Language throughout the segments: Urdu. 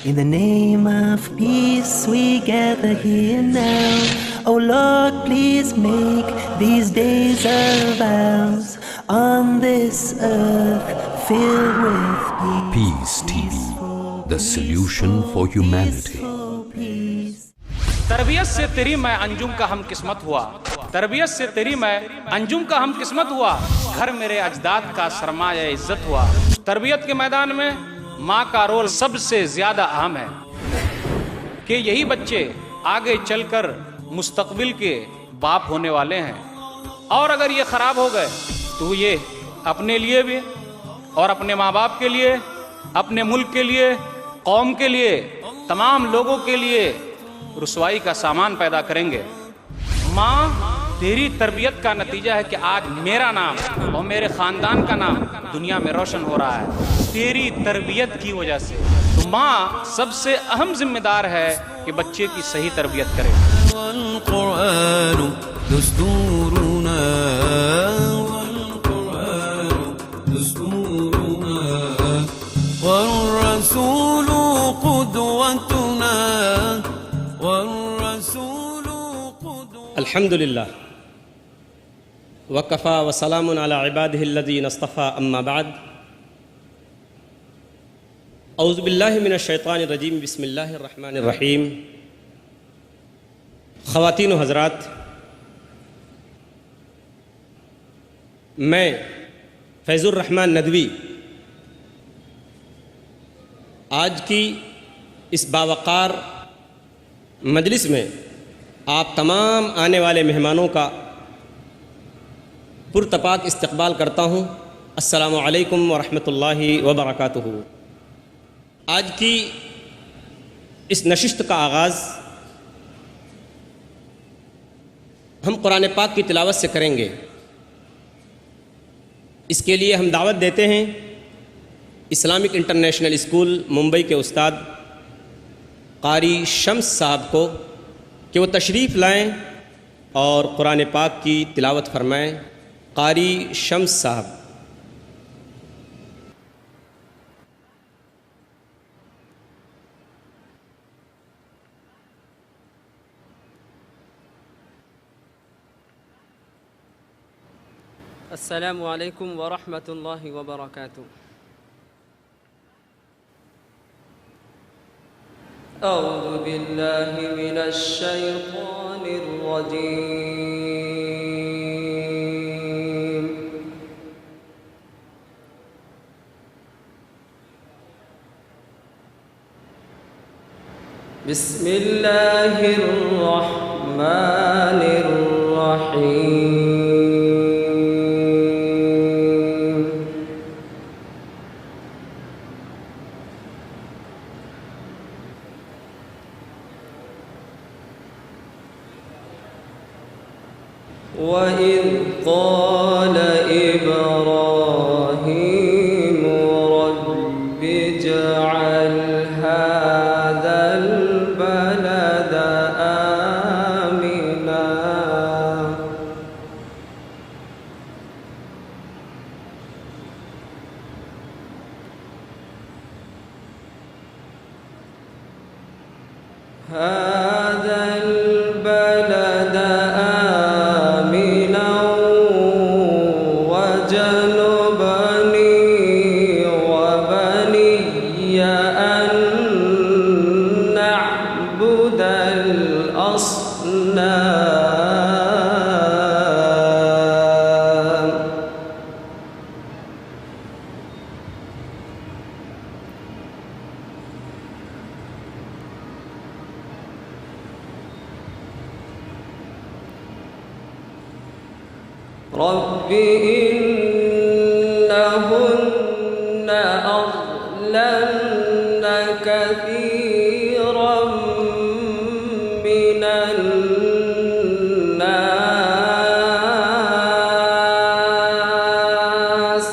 In the name of peace we gather here now. Oh Lord, please make these days of ours on this earth filled with peace. Peace TV, the solution for humanity. تربیت سے تیری میں انجم کا ہم قسمت ہوا، تربیت سے تیری میں انجم کا ہم قسمت ہوا، گھر میرے اجداد کا سرمایہ عزت ہوا۔ تربیت کے میدان میں ماں کا رول سب سے زیادہ اہم ہے کہ یہی بچے آگے چل کر مستقبل کے باپ ہونے والے ہیں، اور اگر یہ خراب ہو گئے تو یہ اپنے لیے بھی اور اپنے ماں باپ کے لیے، اپنے ملک کے لیے، قوم کے لیے، تمام لوگوں کے لیے رسوائی کا سامان پیدا کریں گے۔ ماں، تیری تربیت کا نتیجہ ہے کہ آج میرا نام اور میرے خاندان کا نام دنیا میں روشن ہو رہا ہے، تیری تربیت کی وجہ سے۔ تو ماں سب سے اہم ذمہ دار ہے کہ بچے کی صحیح تربیت کرے۔ والقرآن دستورنا والقرآن دستورنا والرسول قدوتنا والرسول قدوتنا۔ الحمد للہ وکفا وسلام علی عباده الذین اصطفى، اما بعد، اعوذ باللہ من الشیطان الرجیم، بسم اللہ الرحمن الرحیم۔ خواتین و حضرات، میں فیض الرحمن ندوی آج کی اس باوقار مجلس میں آپ تمام آنے والے مہمانوں کا پرتپاک استقبال کرتا ہوں۔ السلام علیکم ورحمۃ اللہ وبرکاتہ۔ آج کی اس نشست کا آغاز ہم قرآن پاک کی تلاوت سے کریں گے۔ اس کے لیے ہم دعوت دیتے ہیں اسلامک انٹرنیشنل اسکول ممبئی کے استاد قاری شمس صاحب کو کہ وہ تشریف لائیں اور قرآن پاک کی تلاوت فرمائیں۔ قاری شمس صاحب۔ السلام علیکم ورحمۃ اللہ وبرکاتہ۔ اعوذ باللہ من الشیطان الرجیم۔ بسم اللہ الرحمن الرحیم۔ وَإِذْ قَالَ إِبْرَاهِيمُ رَبِّ اجْعَلْ هَٰذَا الْبَلَدَ آمِنًا هَٰذَا الْبَلَدَ رب إنهن أضللن كثيرا من الناس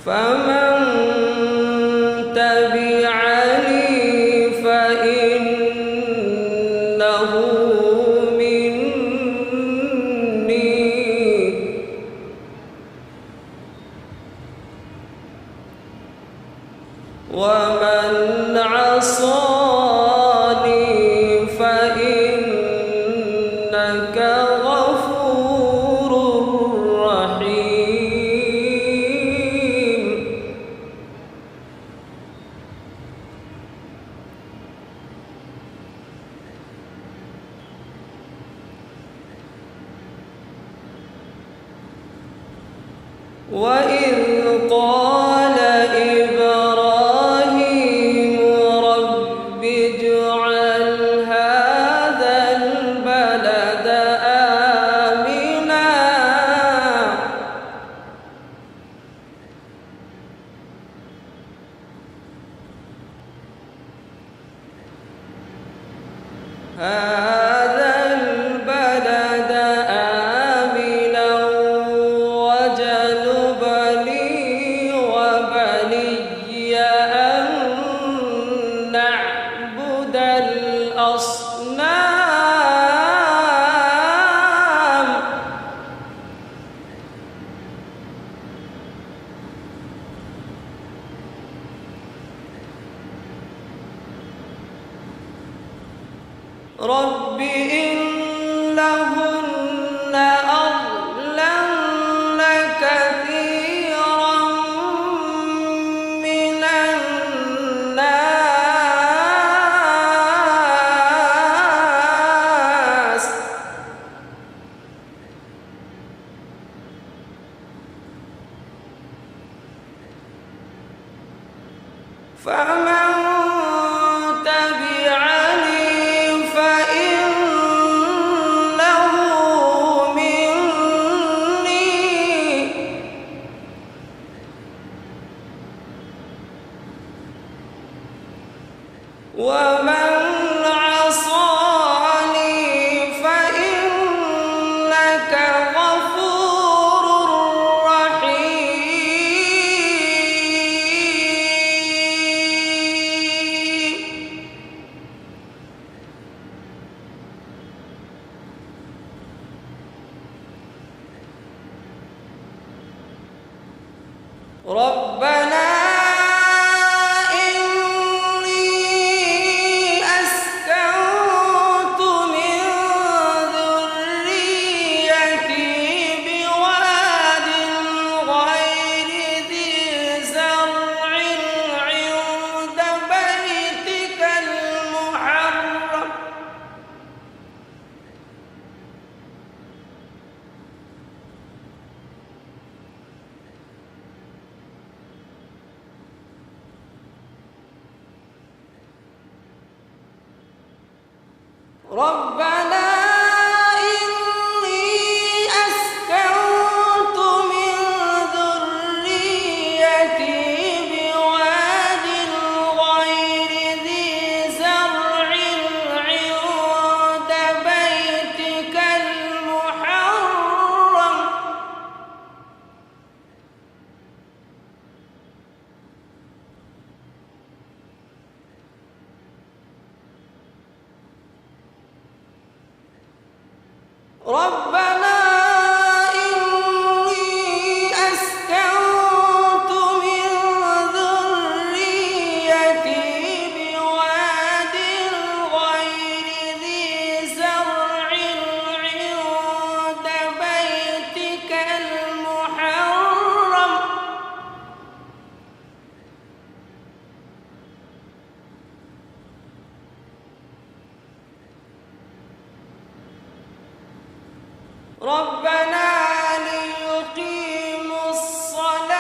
فمن تبعني فإنه مني ومن عصاني فإنك غفور رحيم. وإذ قال إبراهيم رب اجعل هذا البلد آمنا هذا البلد آمنا واجنبني وبني أن نعبد الأصنام. رب إنهن أضللن كثيرا من الناس فمن تبعني فإنه مني ومن عصاني فإنك غفور رحيم. ربنا إني أسكنت من ذريتي بواد غير ذي زرع عند بيتك المحرم ربنا إني أسكنت من ذريتي بواد غير ذي زرع عند بيتك المحرم ربنا إني أسكنت من ذريتي بواد غير ذي زرع عند بيتك المحرم ربنا ليقيموا الصلاة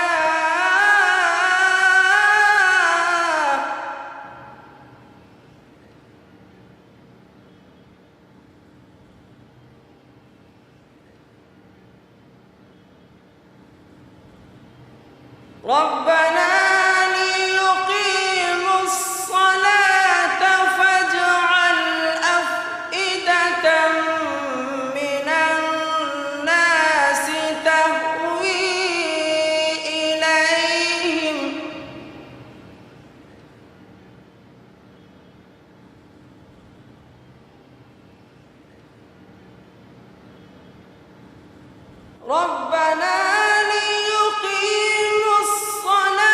ربنا ليقيموا الصلاة فاجعل أفئدة من الناس تهوي إليهم ربنا ليقيموا الصلاة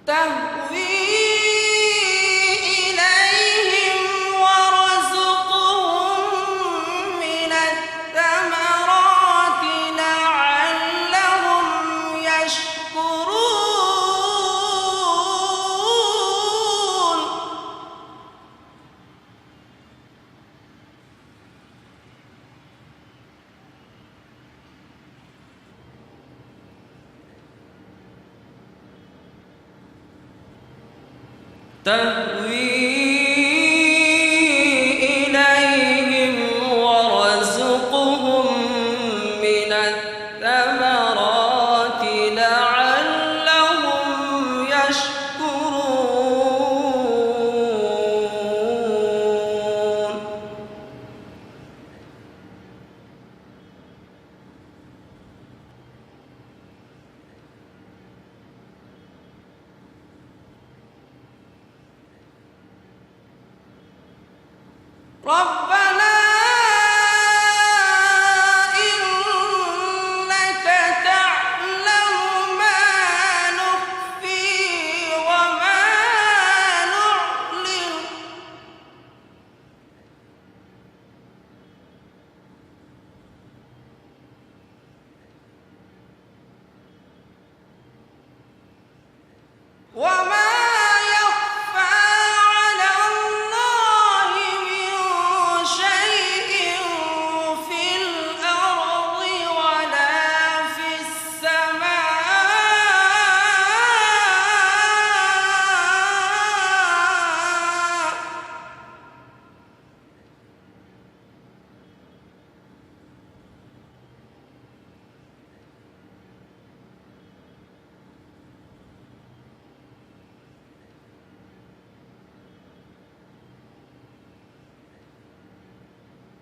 تهوي إليهم وارزقهم من الثمرات لعلهم يشكرون تهوي إليهم ورزقهم من الثمرات لعلهم يشكرون ربنا إنك تعلم ما نخفي وما نعلن وما يخفى على الله من شيء في الأرض ولا في السماء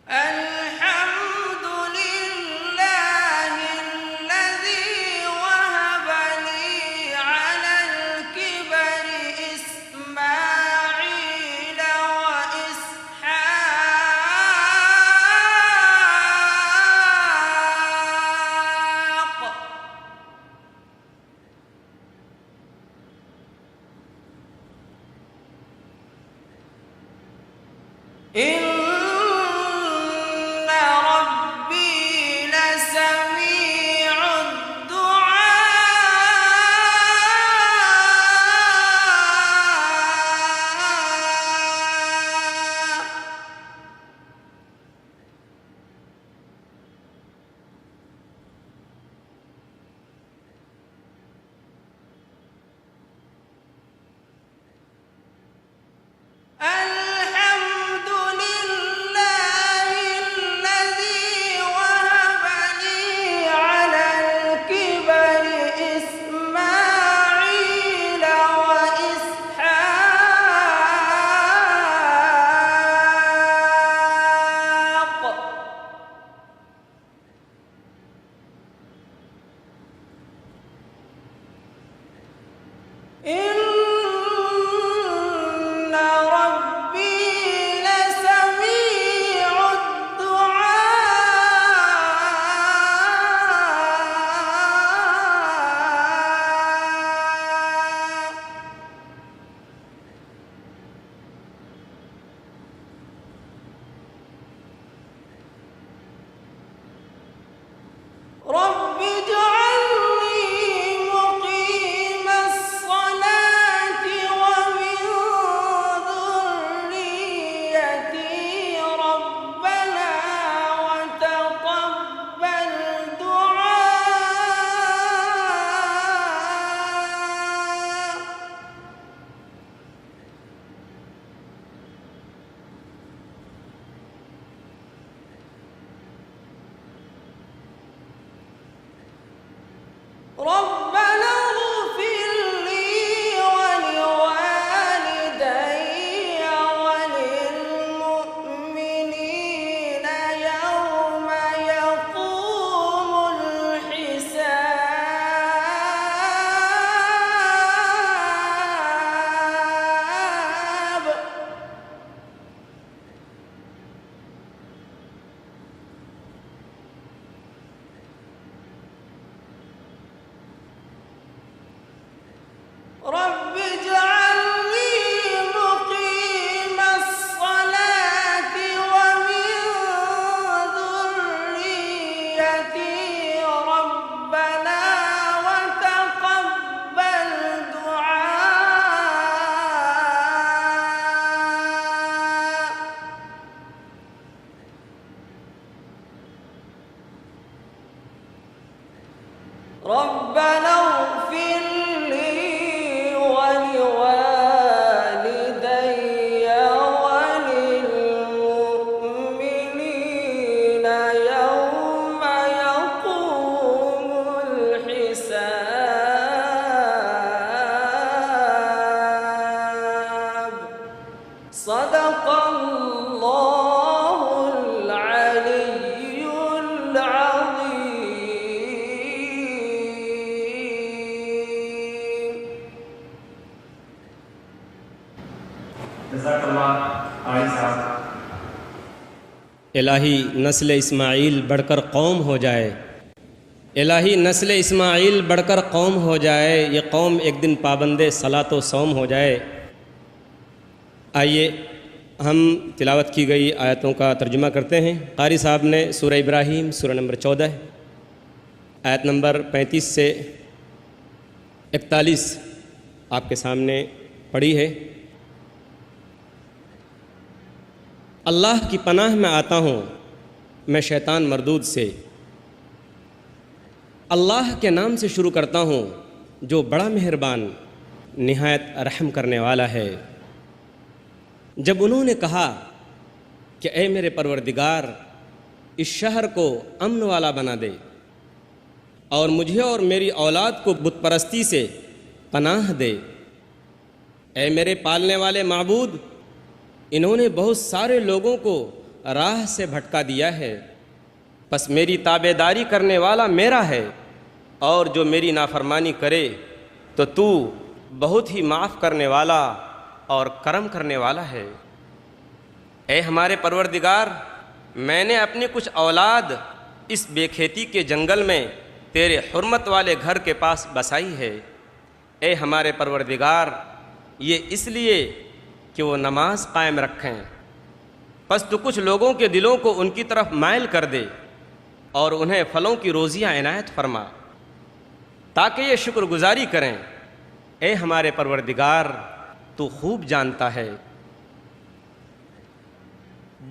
الحمد لله الذي وهب لي على الكبر إسماعيل وإسحاق إن ربي لسميع الدعاء الحمد لله صدق اللہ العلی العظیم. جزاک اللہ قاری صاحب. الہی نسل اسماعیل بڑھ کر قوم ہو جائے، الہی نسل اسماعیل بڑھ کر قوم ہو جائے، یہ قوم ایک دن پابند صلاۃ و صوم ہو جائے. آئیے ہم تلاوت کی گئی آیتوں کا ترجمہ کرتے ہیں. قاری صاحب نے سورہ ابراہیم سورہ نمبر 14 آیت نمبر 35 سے 41 آپ کے سامنے پڑھی ہے. اللہ کی پناہ میں آتا ہوں میں شیطان مردود سے. اللہ کے نام سے شروع کرتا ہوں جو بڑا مہربان نہایت رحم کرنے والا ہے. جب انہوں نے کہا کہ اے میرے پروردگار اس شہر کو امن والا بنا دے اور مجھے اور میری اولاد کو بت پرستی سے پناہ دے. اے میرے پالنے والے معبود انہوں نے بہت سارے لوگوں کو راہ سے بھٹکا دیا ہے، پس میری تابع داری کرنے والا میرا ہے، اور جو میری نافرمانی کرے تو تو بہت ہی معاف کرنے والا اور کرم کرنے والا ہے. اے ہمارے پروردگار میں نے اپنی کچھ اولاد اس بے کھیتی کے جنگل میں تیرے حرمت والے گھر کے پاس بسائی ہے. اے ہمارے پروردگار یہ اس لیے کہ وہ نماز قائم رکھیں، پس تو کچھ لوگوں کے دلوں کو ان کی طرف مائل کر دے اور انہیں پھلوں کی روزیاں عنایت فرما تاکہ یہ شکر گزاری کریں. اے ہمارے پروردگار تو خوب جانتا ہے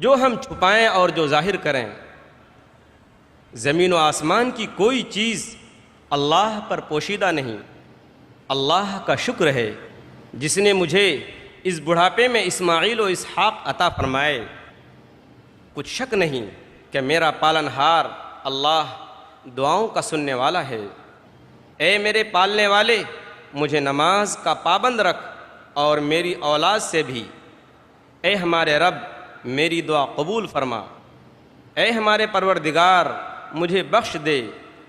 جو ہم چھپائیں اور جو ظاہر کریں. زمین و آسمان کی کوئی چیز اللہ پر پوشیدہ نہیں. اللہ کا شکر ہے جس نے مجھے اس بڑھاپے میں اسماعیل و اسحاق عطا فرمائے. کچھ شک نہیں کہ میرا پالن ہار اللہ دعاؤں کا سننے والا ہے. اے میرے پالنے والے مجھے نماز کا پابند رکھ اور میری اولاد سے بھی. اے ہمارے رب میری دعا قبول فرما. اے ہمارے پروردگار مجھے بخش دے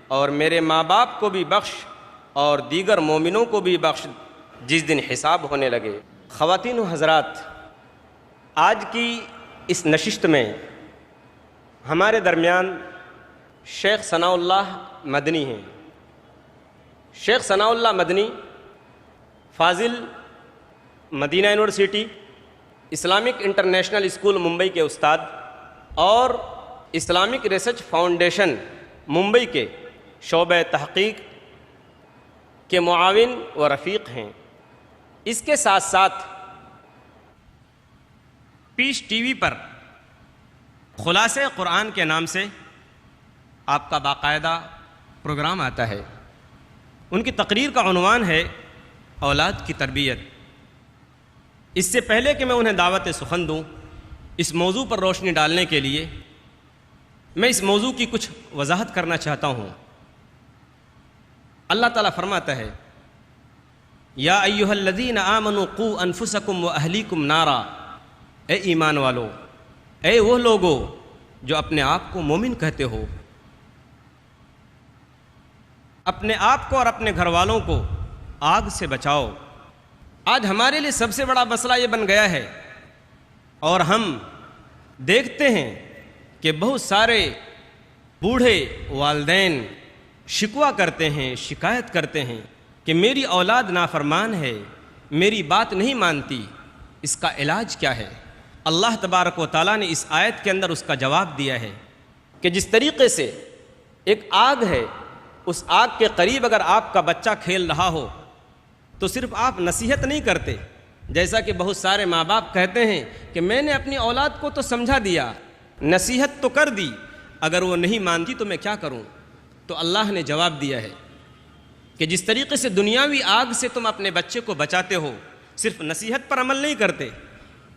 اور میرے ماں باپ کو بھی بخش اور دیگر مومنوں کو بھی بخش جس دن حساب ہونے لگے. خواتین و حضرات، آج کی اس نشست میں ہمارے درمیان شیخ ثناء اللہ مدنی ہیں. شیخ ثناء اللہ مدنی فاضل Madina university, Islamic international school Mumbai کے استاد اور اسلامک ریسرچ فاؤنڈیشن ممبئی کے شعبہ تحقیق کے معاون و رفیق ہیں. اس کے ساتھ ساتھ پیش ٹی وی پر خلاصہ قرآن کے نام سے آپ کا باقاعدہ پروگرام آتا ہے. ان کی تقریر کا عنوان ہے اولاد کی تربیت. اس سے پہلے کہ میں انہیں دعوت سخن دوں اس موضوع پر روشنی ڈالنے کے لیے میں اس موضوع کی کچھ وضاحت کرنا چاہتا ہوں. اللہ تعالیٰ فرماتا ہے یا ایھا الذین آمنوا قوا انفسکم واہلیکم نارا. اے ایمان والو، اے وہ لوگو جو اپنے آپ کو مومن کہتے ہو، اپنے آپ کو اور اپنے گھر والوں کو آگ سے بچاؤ. آج ہمارے لیے سب سے بڑا مسئلہ یہ بن گیا ہے اور ہم دیکھتے ہیں کہ بہت سارے بوڑھے والدین شکوہ کرتے ہیں، شکایت کرتے ہیں کہ میری اولاد نافرمان ہے، میری بات نہیں مانتی. اس کا علاج کیا ہے؟ اللہ تبارک و تعالیٰ نے اس آیت کے اندر اس کا جواب دیا ہے کہ جس طریقے سے ایک آگ ہے، اس آگ کے قریب اگر آپ کا بچہ کھیل رہا ہو تو صرف آپ نصیحت نہیں کرتے، جیسا کہ بہت سارے ماں باپ کہتے ہیں کہ میں نے اپنی اولاد کو تو سمجھا دیا، نصیحت تو کر دی، اگر وہ نہیں مانتی تو میں کیا کروں؟ تو اللہ نے جواب دیا ہے کہ جس طریقے سے دنیاوی آگ سے تم اپنے بچے کو بچاتے ہو، صرف نصیحت پر عمل نہیں کرتے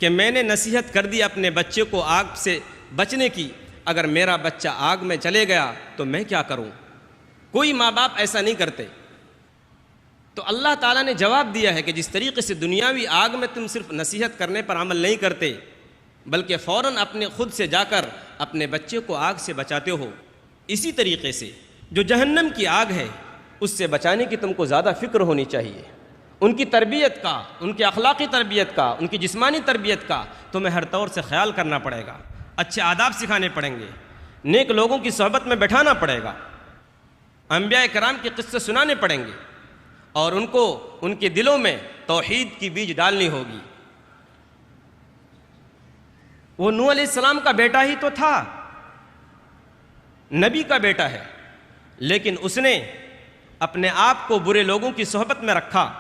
کہ میں نے نصیحت کر دی اپنے بچے کو آگ سے بچنے کی، اگر میرا بچہ آگ میں چلے گیا تو میں کیا کروں؟ کوئی ماں باپ ایسا نہیں کرتے. تو اللہ تعالیٰ نے جواب دیا ہے کہ جس طریقے سے دنیاوی آگ میں تم صرف نصیحت کرنے پر عمل نہیں کرتے بلکہ فوراً اپنے خود سے جا کر اپنے بچے کو آگ سے بچاتے ہو، اسی طریقے سے جو جہنم کی آگ ہے اس سے بچانے کی تم کو زیادہ فکر ہونی چاہیے۔ ان کی تربیت کا، ان کی اخلاقی تربیت کا، ان کی جسمانی تربیت کا تمہیں ہر طور سے خیال کرنا پڑے گا، اچھے آداب سکھانے پڑیں گے، نیک لوگوں کی صحبت میں بٹھانا پڑے گا، انبیاء کرام کے قصے سنانے پڑیں گے اور ان کو ان کے دلوں میں توحید کی بیج ڈالنی ہوگی۔ وہ نوح علیہ السلام کا بیٹا ہی تو تھا، نبی کا بیٹا ہے، لیکن اس نے اپنے آپ کو برے لوگوں کی صحبت میں رکھا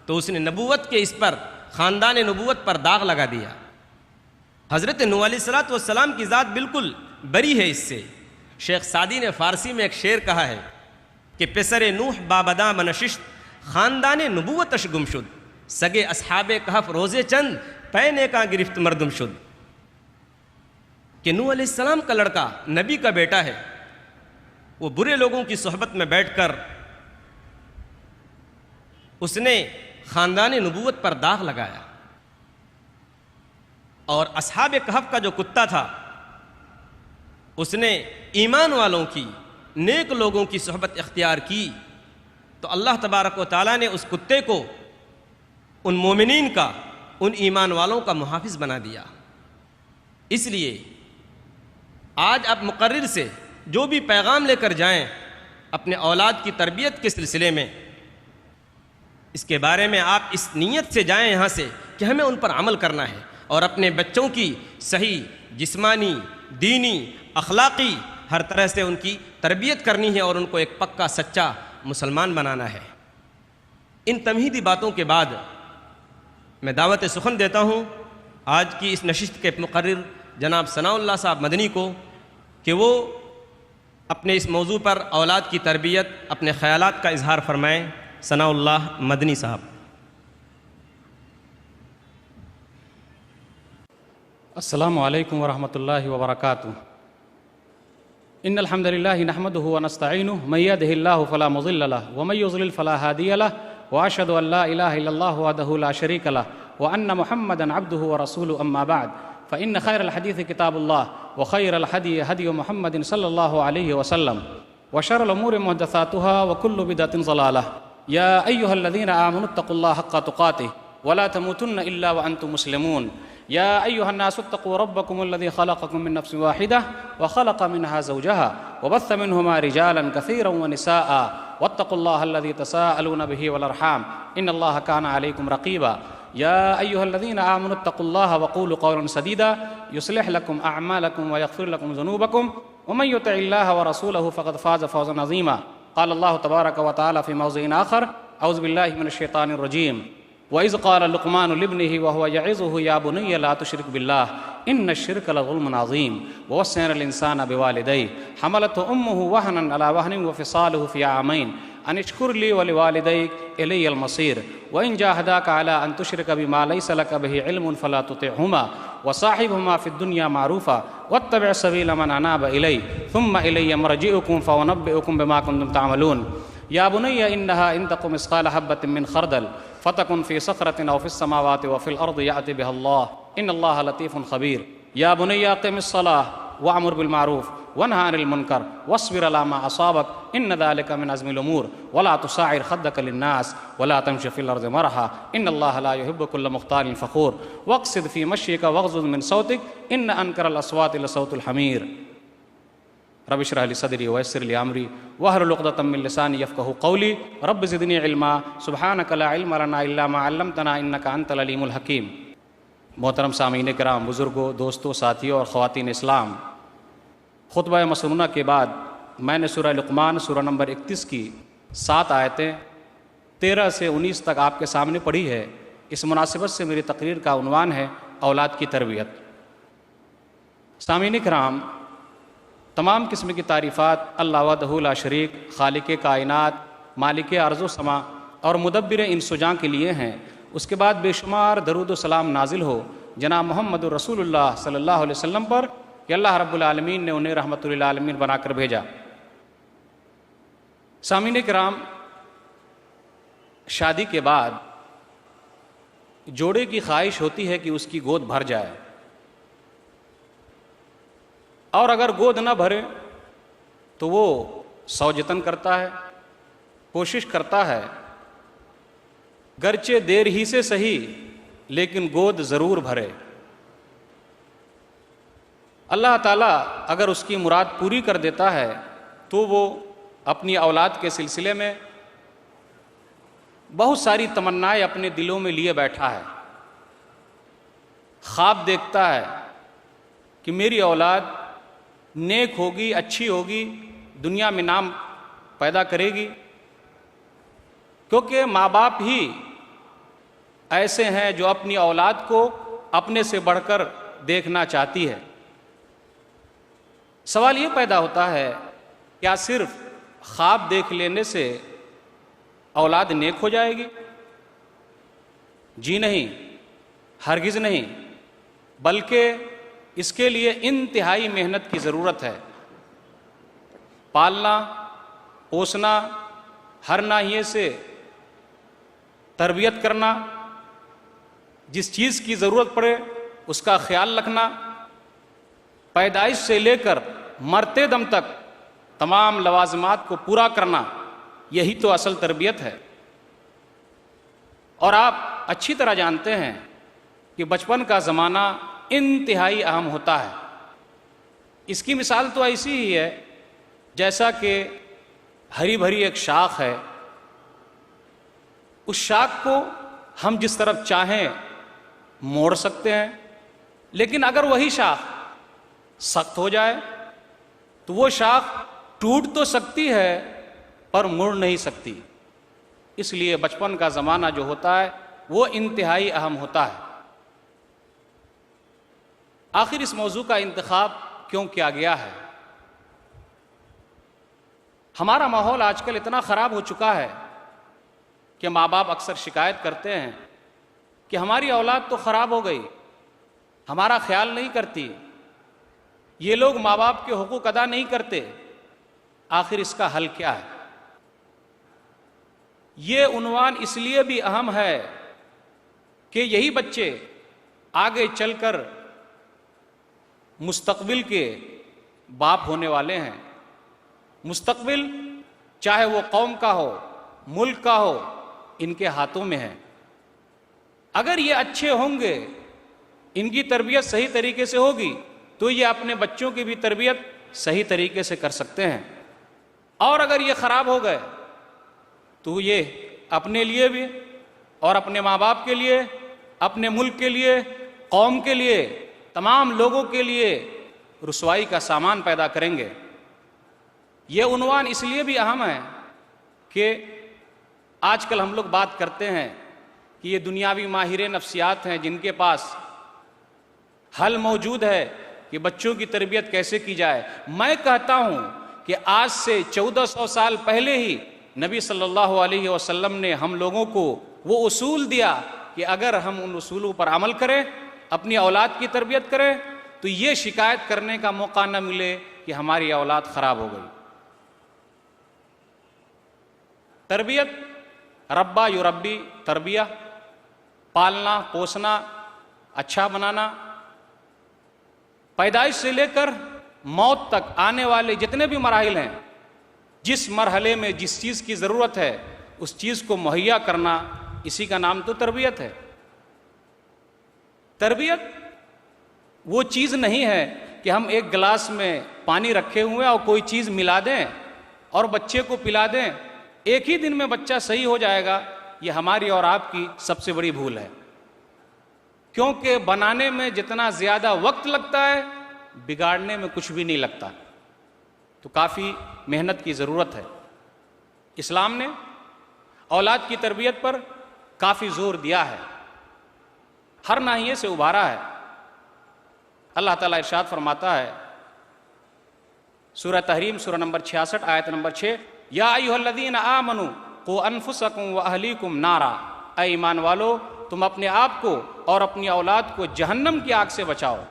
تو اس نے نبوت کے اس پر، خاندان نبوت پر داغ لگا دیا۔ حضرت نوح علیہ السلام کی ذات بالکل بری ہے اس سے۔ شیخ سعدی نے فارسی میں ایک شعر کہا ہے کہ پسر نوح بابداں بنششت خاندان نبوتش گم شد، سگے اصحاب کہف روزے چند پینے کا گرفت مردم شد۔ کہ نوح علیہ السلام کا لڑکا، نبی کا بیٹا ہے، وہ برے لوگوں کی صحبت میں بیٹھ کر اس نے خاندان نبوت پر داغ لگایا، اور اصحاب کہف کا جو کتا تھا اس نے ایمان والوں کی، نیک لوگوں کی صحبت اختیار کی تو اللہ تبارک و تعالیٰ نے اس کتے کو ان مومنین کا، ان ایمان والوں کا محافظ بنا دیا۔ اس لیے آج آپ مقرر سے جو بھی پیغام لے کر جائیں اپنے اولاد کی تربیت کے سلسلے میں، اس کے بارے میں آپ اس نیت سے جائیں یہاں سے کہ ہمیں ان پر عمل کرنا ہے اور اپنے بچوں کی صحیح جسمانی، دینی، اخلاقی ہر طرح سے ان کی تربیت کرنی ہے اور ان کو ایک پکا سچا مسلمان بنانا ہے۔ ان تمہیدی باتوں کے بعد میں دعوت سخن دیتا ہوں آج کی اس نشست کے مقرر جناب ثناء اللہ صاحب مدنی کو کہ وہ اپنے اس موضوع پر اولاد کی تربیت، اپنے خیالات کا اظہار فرمائیں۔ ثناء اللہ مدنی صاحب۔ السلام علیکم ورحمۃ اللہ وبرکاتہ۔ ان الحمد للہ نحمده ونستعینه من یهده اللہ فلا مضل له ومن یضلل فلا هادی له واشهد ان لا الہ الا اللہ وحدہ لا شریک له وان محمدا عبده ورسوله اما بعد فان خیر الحدیث کتاب اللہ وخیر الهدی هدی محمد صلی اللہ علیہ وسلم وشر الامور محدثاتها وكل بدعة ضلالہ۔ یا ایها الذین آمنوا اتقوا اللہ حق تقاته ولا تموتن الا وانتم مسلمون۔ یا ایها الناس اتقوا ربکم الذی خلقکم من نفس واحدہ وخلق منها زوجها وبث منهما رجالا كثيرا ونساء واتقوا الله الذي تساءلون به والارحام ان الله كان عليكم رقيبا۔ یا ایها الذین آمنوا اتقوا الله وقولوا قولا سدیدا یصلح لكم اعمالکم ویغفر لكم ذنوبکم ومن یطع الله ورسوله فقد فاز فوزا عظیما۔ قال الله تبارك وتعالى في موضع آخر اعوذ بالله من الشيطان الرجيم وإذ قال لقمان لابنه وهو يعظه يا بني لا تشرك بالله إن الشرك لظلم عظيم ووصينا الإنسان بوالديه حملته أمه وهنا على وهن وفصاله في عامين أن اشكر لي ولوالديك إلي المصير وإن جاهداك على أن تشرك بما ليس لك به علم فلا تطعهما وصاحبهما في الدنيا معروفا واتبع سبيل من أناب إلي ثم إلي مرجئكم فأنبئكم بما كنتم تعملون۔ یا بنی انها ان تق مثقال حبة من خردل فتكن في صخرة او في السماوات وفي الارض يأتي بها الله ان الله لطيف خبير۔ یا بنی اقم الصلاة وأمر بالمعروف وانهى عن المنكر واصبر على ما أصابك إن ذلك من عزم الأمور ولا تصاعر خدك للناس ولا تمشي في الأرض مرحا إن الله لا يحب كل مختال فخور واقصد في مشيك واغضض من صوتك إن أنكر الأصوات لصوت الحمير۔ رب اشرح لي صدري ويسر لي أمري واحلل عقدة من لساني يفقهوا قولي رب زدني علما سبحانك لا علم لنا إلا ما علمتنا إنك أنت العليم الحكيم۔ محترم سامعین کرام، بزرگوں، دوستوں، ساتھیوں اور خواتین اسلام، خطبہ مسنونہ کے بعد میں نے سورہ لقمان سورہ نمبر 31 کی 7 آیتیں 13 سے 19 تک آپ کے سامنے پڑھی ہے۔ اس مناسبت سے میری تقریر کا عنوان ہے اولاد کی تربیت۔ سامعین کرام، تمام قسم کی تعریفات اللہ وحدہ لا شریک، خالق کائنات، مالک ارض و سما اور مدبر انس و جاں کے لیے ہیں۔ اس کے بعد بے شمار درود و سلام نازل ہو جناب محمد رسول اللہ صلی اللہ علیہ وسلم پر کہ اللہ رب العالمین نے انہیں رحمت للعالمین بنا کر بھیجا۔ سامعین کرام، شادی کے بعد جوڑے کی خواہش ہوتی ہے کہ اس کی گود بھر جائے، اور اگر گود نہ بھرے تو وہ سوجتن کرتا ہے، کوشش کرتا ہے، گرچہ دیر ہی سے صحیح لیکن گود ضرور بھرے۔ اللہ تعالیٰ اگر اس کی مراد پوری کر دیتا ہے تو وہ اپنی اولاد کے سلسلے میں بہت ساری تمنائیں اپنے دلوں میں لیے بیٹھا ہے، خواب دیکھتا ہے کہ میری اولاد نیک ہوگی، اچھی ہوگی، دنیا میں نام پیدا کرے گی، کیونکہ ماں باپ ہی ایسے ہیں جو اپنی اولاد کو اپنے سے بڑھ کر دیکھنا چاہتی ہے۔ سوال یہ پیدا ہوتا ہے، کیا صرف خواب دیکھ لینے سے اولاد نیک ہو جائے گی؟ جی نہیں، ہرگز نہیں، بلکہ اس کے لیے انتہائی محنت کی ضرورت ہے۔ پالنا، پوسنا، ہر ناحیے سے تربیت کرنا، جس چیز کی ضرورت پڑے اس کا خیال رکھنا، پیدائش سے لے کر مرتے دم تک تمام لوازمات کو پورا کرنا، یہی تو اصل تربیت ہے۔ اور آپ اچھی طرح جانتے ہیں کہ بچپن کا زمانہ انتہائی اہم ہوتا ہے۔ اس کی مثال تو ایسی ہی ہے جیسا کہ ہری بھری ایک شاخ ہے، اس شاخ کو ہم جس طرف چاہیں موڑ سکتے ہیں، لیکن اگر وہی شاخ سخت ہو جائے تو وہ شاخ ٹوٹ تو سکتی ہے پر مڑ نہیں سکتی۔ اس لیے بچپن کا زمانہ جو ہوتا ہے وہ انتہائی اہم ہوتا ہے۔ آخر اس موضوع کا انتخاب کیوں کیا گیا ہے؟ ہمارا ماحول آج کل اتنا خراب ہو چکا ہے کہ ماں باپ اکثر شکایت کرتے ہیں کہ ہماری اولاد تو خراب ہو گئی، ہمارا خیال نہیں کرتی، یہ لوگ ماں باپ کے حقوق ادا نہیں کرتے۔ آخر اس کا حل کیا ہے؟ یہ عنوان اس لیے بھی اہم ہے کہ یہی بچے آگے چل کر مستقبل کے باپ ہونے والے ہیں۔ مستقبل چاہے وہ قوم کا ہو، ملک کا ہو، ان کے ہاتھوں میں ہے۔ اگر یہ اچھے ہوں گے، ان کی تربیت صحیح طریقے سے ہوگی تو یہ اپنے بچوں کی بھی تربیت صحیح طریقے سے کر سکتے ہیں، اور اگر یہ خراب ہو گئے تو یہ اپنے لیے بھی اور اپنے ماں باپ کے لیے، اپنے ملک کے لیے، قوم کے لیے، تمام لوگوں کے لیے رسوائی کا سامان پیدا کریں گے۔ یہ عنوان اس لیے بھی اہم ہے کہ آج کل ہم لوگ بات کرتے ہیں کہ یہ دنیاوی ماہر نفسیات ہیں جن کے پاس حل موجود ہے کہ بچوں کی تربیت کیسے کی جائے۔ میں کہتا ہوں کہ آج سے 1400 سال پہلے ہی نبی صلی اللہ علیہ وسلم نے ہم لوگوں کو وہ اصول دیا کہ اگر ہم ان اصولوں پر عمل کریں، اپنی اولاد کی تربیت کریں، تو یہ شکایت کرنے کا موقع نہ ملے کہ ہماری اولاد خراب ہو گئی۔ تربیت ربا یربی، تربیہ، پالنا، پوسنا، اچھا بنانا، پیدائش سے لے کر موت تک آنے والے جتنے بھی مراحل ہیں، جس مرحلے میں جس چیز کی ضرورت ہے اس چیز کو مہیا کرنا، اسی کا نام تو تربیت ہے۔ تربیت وہ چیز نہیں ہے کہ ہم ایک گلاس میں پانی رکھے ہوئے اور کوئی چیز ملا دیں اور بچے کو پلا دیں، ایک ہی دن میں بچہ صحیح ہو جائے گا۔ یہ ہماری اور آپ کی سب سے بڑی بھول ہے، کیونکہ بنانے میں جتنا زیادہ وقت لگتا ہے بگاڑنے میں کچھ بھی نہیں لگتا، تو کافی محنت کی ضرورت ہے۔ اسلام نے اولاد کی تربیت پر کافی زور دیا ہے، ہر ناحیے سے ابھارا ہے۔ اللہ تعالیٰ ارشاد فرماتا ہے سورہ تحریم، سورہ نمبر 66 آیت نمبر 6، یا ایھا الذین آمنوا قوا انفسکم واہلیکم نارا، اے ایمان والو تم اپنے آپ کو اور اپنی اولاد کو جہنم کی آگ سے بچاؤ۔